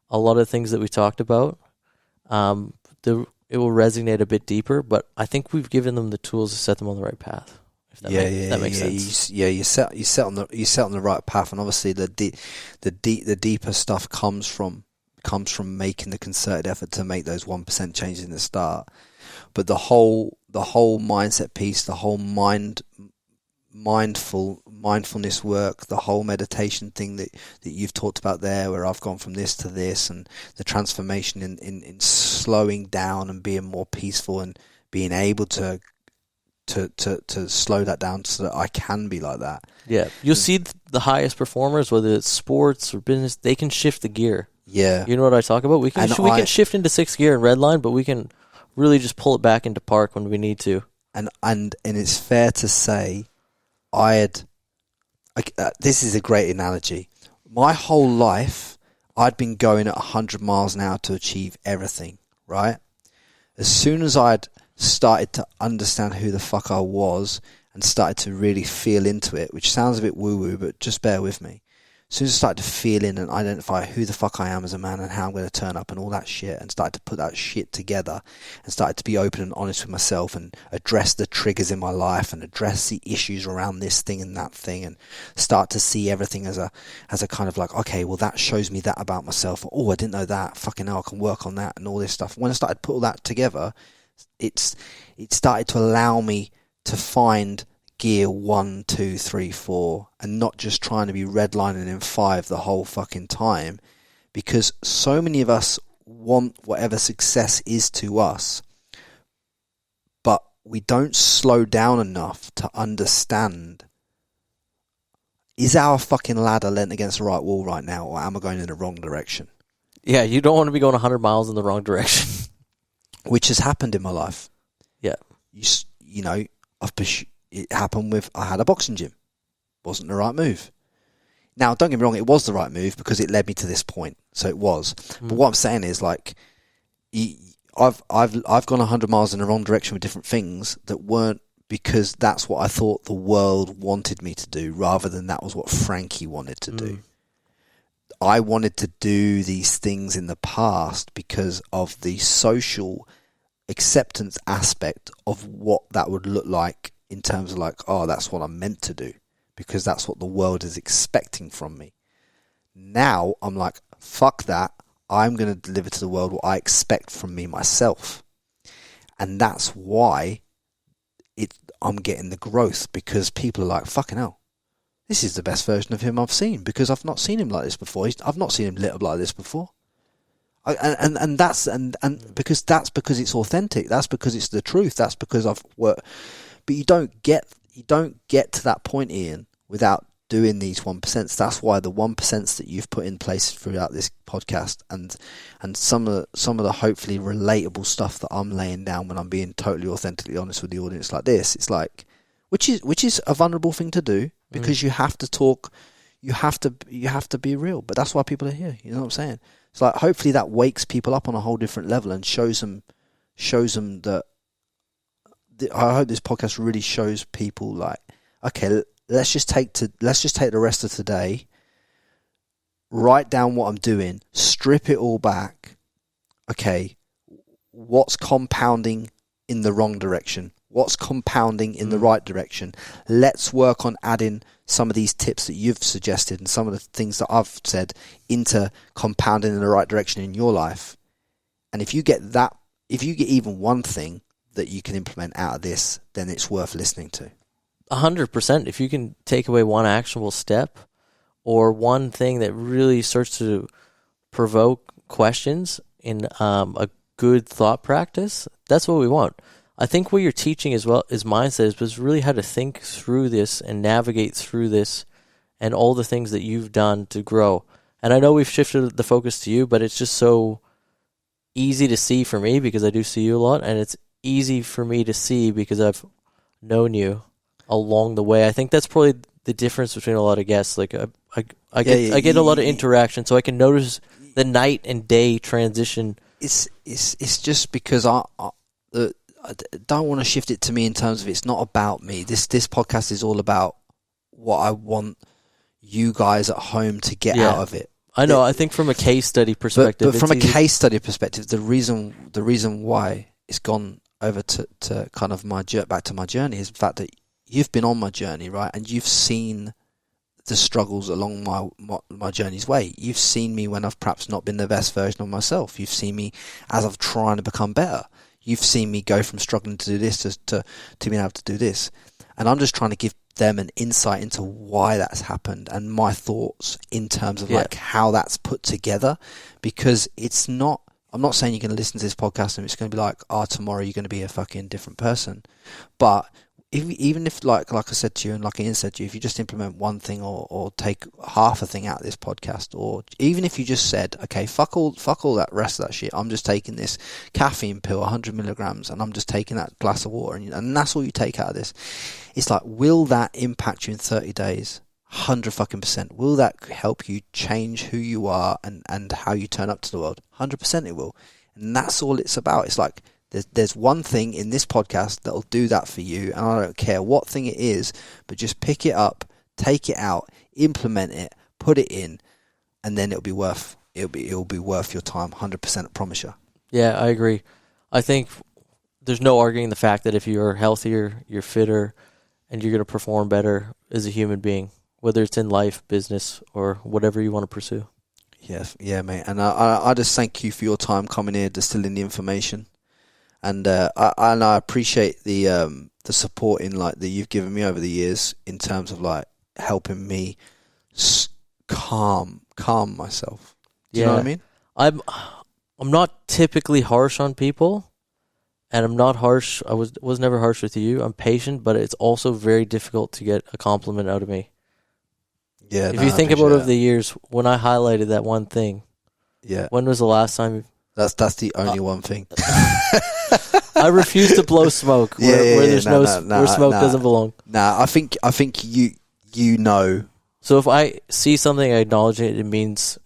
a lot of things that we talked about, it will resonate a bit deeper. But I think we've given them the tools to set them on the right path. If that makes sense. You set on the right path, and obviously the deeper stuff comes from making the concerted effort to make those 1% changes in the start. But the whole mindset piece, the whole mindfulness work, the whole meditation thing that you've talked about there, where I've gone from this to this, and the transformation in slowing down and being more peaceful and being able to to slow that down so that I can be like that. Yeah, you'll see the highest performers, whether it's sports or business, they can shift the gear. Yeah, you know what I talk about. We can shift into sixth gear and red line, but we can really just pull it back into park when we need to. And it's fair to say, this is a great analogy. My whole life, I'd been going at 100 miles an hour to achieve everything. Right, as soon as I'd started to understand who the fuck I was and started to really feel into it, which sounds a bit woo-woo, but just bear with me. As soon as I started to feel in and identify who the fuck I am as a man and how I'm going to turn up and all that shit, and started to put that shit together and started to be open and honest with myself and address the triggers in my life and address the issues around this thing and that thing, and start to see everything as a kind of like, okay, well, that shows me that about myself. Oh, I didn't know that. Fucking hell, I can work on that and all this stuff. When I started to put all that together, it started to allow me to find gear 1, 2, 3, 4, and not just trying to be redlining in 5 the whole fucking time, because so many of us want whatever success is to us, but we don't slow down enough to understand, is our fucking ladder leant against the right wall right now, or am I going in the wrong direction? Yeah, you don't want to be going 100 miles in the wrong direction. Which has happened in my life. Yeah. You know, it happened with, I had a boxing gym. Wasn't the right move. Now, don't get me wrong, it was the right move because it led me to this point. So it was. But what I'm saying is, like, I've gone 100 miles in the wrong direction with different things that weren't because that's what I thought the world wanted me to do, rather than that was what Frankie wanted to do. I wanted to do these things in the past because of the social acceptance aspect of what that would look like, in terms of like, oh, that's what I'm meant to do because that's what the world is expecting from me. Now I'm like, fuck that. I'm going to deliver to the world what I expect from me myself. And that's why I'm getting the growth, because people are like, fucking hell, this is the best version of him I've seen, because I've not seen him like this before. I've not seen him lit up like this before. And that's because it's authentic. That's because it's the truth. That's because I've worked. But you don't get to that point, Ian, without doing these 1%. That's why the 1% that you've put in place throughout this podcast, and some of the hopefully relatable stuff that I'm laying down when I'm being totally authentically honest with the audience like this, it's like, which is a vulnerable thing to do, because you have to talk, you have to be real. But that's why people are here. You know what I'm saying? It's like, hopefully that wakes people up on a whole different level and shows them that. I hope this podcast really shows people, like, okay, let's just take the rest of today, write down what I'm doing, strip it all back. Okay, what's compounding in the wrong direction? What's compounding in the right direction? Let's work on adding some of these tips that you've suggested and some of the things that I've said into compounding in the right direction in your life. And if you get even one thing that you can implement out of this, then it's worth listening to. 100%. If you can take away one actionable step or one thing that really starts to provoke questions in a good thought practice, that's what we want. I think what you're teaching as well as mindset is really how to think through this and navigate through this and all the things that you've done to grow. And I know we've shifted the focus to you, but it's just so easy to see for me because I do see you a lot, and it's easy for me to see because I've known you along the way. I think that's probably the difference between a lot of guests. Like I get a lot of interaction, so I can notice the night and day transition. It's just because I don't want to shift it to me in terms of it's not about me. This podcast is all about what I want you guys at home to get out of it. I know. I think from a case study perspective, but from a case study perspective, the reason why it's gone over to kind of back to my journey is the fact that you've been on my journey, right? And you've seen the struggles along my journey's way. You've seen me when I've perhaps not been the best version of myself. You've seen me as I've trying to become better. You've seen me go from struggling to do this to being able to do this. And I'm just trying to give them an insight into why that's happened and my thoughts in terms of like how that's put together. Because it's not, I'm not saying you're going to listen to this podcast and it's going to be like, tomorrow you're going to be a fucking different person. But even if like I said to you, and like Ian said to you, if you just implement one thing or take half a thing out of this podcast, or even if you just said, okay, fuck all that rest of that shit, I'm just taking this caffeine pill, 100 milligrams, and I'm just taking that glass of water, and that's all you take out of this. It's like, will that impact you in 30 days? 100% Will that help you change who you are and how you turn up to the world? 100% it will. And that's all it's about. It's like, there's one thing in this podcast that'll do that for you, and I don't care what thing it is, but just pick it up, take it out, implement it, put it in, and then it'll be worth your time. 100%, I promise you. Yeah, I agree. I think there's no arguing the fact that if you're healthier, you're fitter, and you're going to perform better as a human being, whether it's in life, business, or whatever you want to pursue. Yes, yeah, mate. And I just thank you for your time coming here, distilling the information. And I appreciate the support in like that you've given me over the years in terms of like helping me calm myself. Do you know what I mean? I'm not typically harsh on people, and I'm not harsh. I was never harsh with you. I'm patient, but it's also very difficult to get a compliment out of me. Yeah. If you think about over the years, when I highlighted that one thing, when was the last time? That's the only one thing. I refuse to blow smoke where there's where smoke doesn't belong. Nah, I think you know. So if I see something, I acknowledge it. It means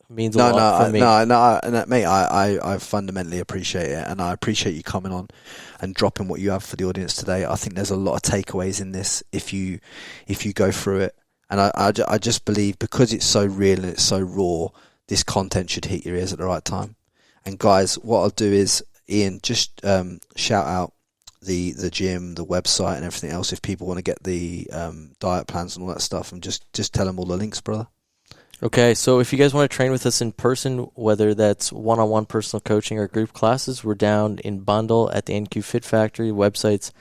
a lot for me. Mate, I fundamentally appreciate it, and I appreciate you coming on and dropping what you have for the audience today. I think there's a lot of takeaways in this if you go through it, and I just believe because it's so real and it's so raw, this content should hit your ears at the right time. And guys, what I'll do is, Ian, just shout out the gym, the website, and everything else if people want to get the diet plans and all that stuff, and just tell them all the links, brother. Okay, so if you guys want to train with us in person, whether that's one-on-one personal coaching or group classes, we're down in Bundle at the NQ Fit Factory. Website's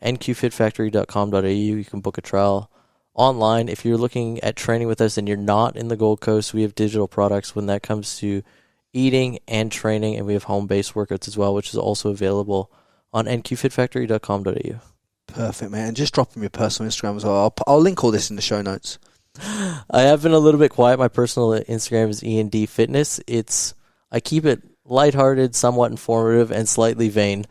nqfitfactory.com.au. You can book a trial online. If you're looking at training with us and you're not in the Gold Coast, we have digital products when that comes to eating and training, and we have home-based workouts as well, which is also available on nqfitfactory.com.au. Perfect, man. And just drop them your personal Instagram as well. I'll link all this in the show notes. I have been a little bit quiet. My personal Instagram is E&D Fitness. I keep it lighthearted, somewhat informative, and slightly vain.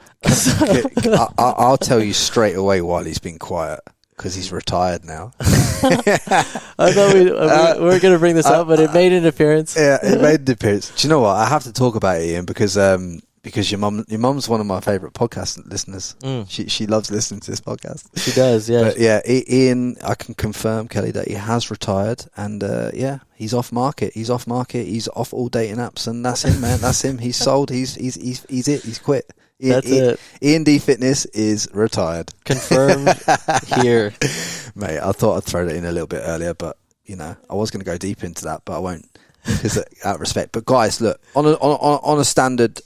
I'll tell you straight away while he's been quiet, because he's retired now. I thought we were going to bring this up, but it made an appearance. Yeah, it made an appearance. Do you know what? I have to talk about it, Ian, because your mum's one of my favourite podcast listeners. She loves listening to this podcast. She does, yeah. But yeah, Ian, I can confirm, Kelly, that he has retired, and he's off market. He's off all dating apps, and that's him, man. That's him. He's sold. He's it. He's quit. That's it. E&D Fitness is retired. Confirmed here. Mate, I thought I'd throw that in a little bit earlier, but I was going to go deep into that, but I won't, because out of respect. But guys, look, on a standard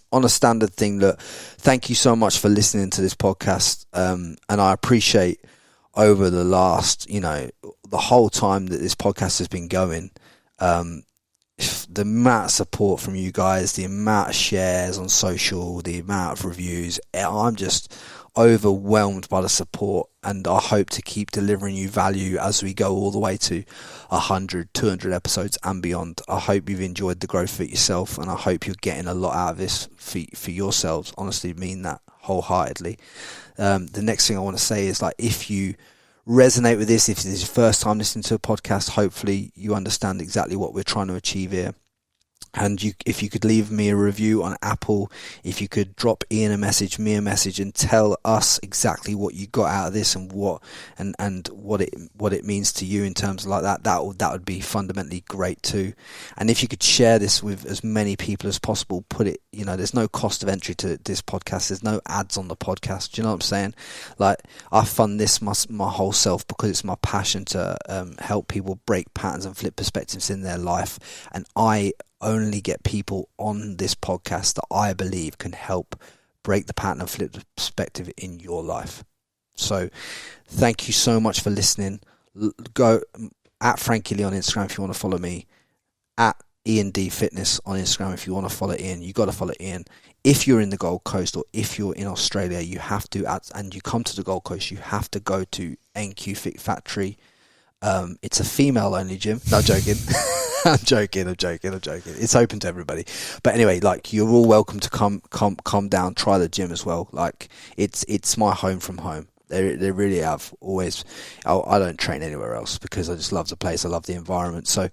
thing, look, thank you so much for listening to this podcast, and I appreciate over the last, the whole time that this podcast has been going, the amount of support from you guys, the amount of shares on social, the amount of reviews, I'm just overwhelmed by the support, and I hope to keep delivering you value as we go all the way to 100, 200 episodes and beyond. I hope you've enjoyed the growth of it yourself, and I hope you're getting a lot out of this for yourselves. Honestly, mean that wholeheartedly. The next thing I want to say is, like, if you resonate with this, if this is your first time listening to a podcast, hopefully you understand exactly what we're trying to achieve here. And if you could leave me a review on Apple, if you could drop Ian a message, me a message, and tell us exactly what you got out of this and what it means to you in terms of like that would be fundamentally great too. And if you could share this with as many people as possible, put it, there's no cost of entry to this podcast. There's no ads on the podcast. Do you know what I'm saying? Like, I fund this my whole self because it's my passion to help people break patterns and flip perspectives in their life. And I only get people on this podcast that I believe can help break the pattern and flip the perspective in your life. So thank you so much for listening. Go at Frankie Lee on Instagram if you want to follow me, at Ian D Fitness on Instagram. If you want to follow Ian, you got to follow Ian. If you're in the Gold Coast or if you're in Australia, you have to, and you come to the Gold Coast, you have to go to NQ Fit Factory. It's a female-only gym. No, joking. I'm joking. It's open to everybody. But anyway, like, you're all welcome to come down, try the gym as well. Like, it's my home from home. They really have always. I don't train anywhere else because I just love the place. I love the environment. So,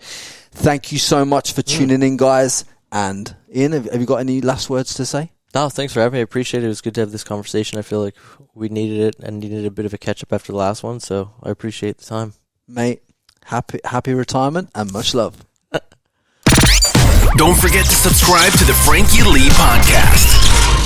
thank you so much for tuning in, guys. And Ian, have you got any last words to say? No, thanks for having me. I appreciate it. It was good to have this conversation. I feel like we needed it and needed a bit of a catch up after the last one. So I appreciate the time, mate. Happy retirement and much love. Don't forget to subscribe to the Frankie Lee Podcast.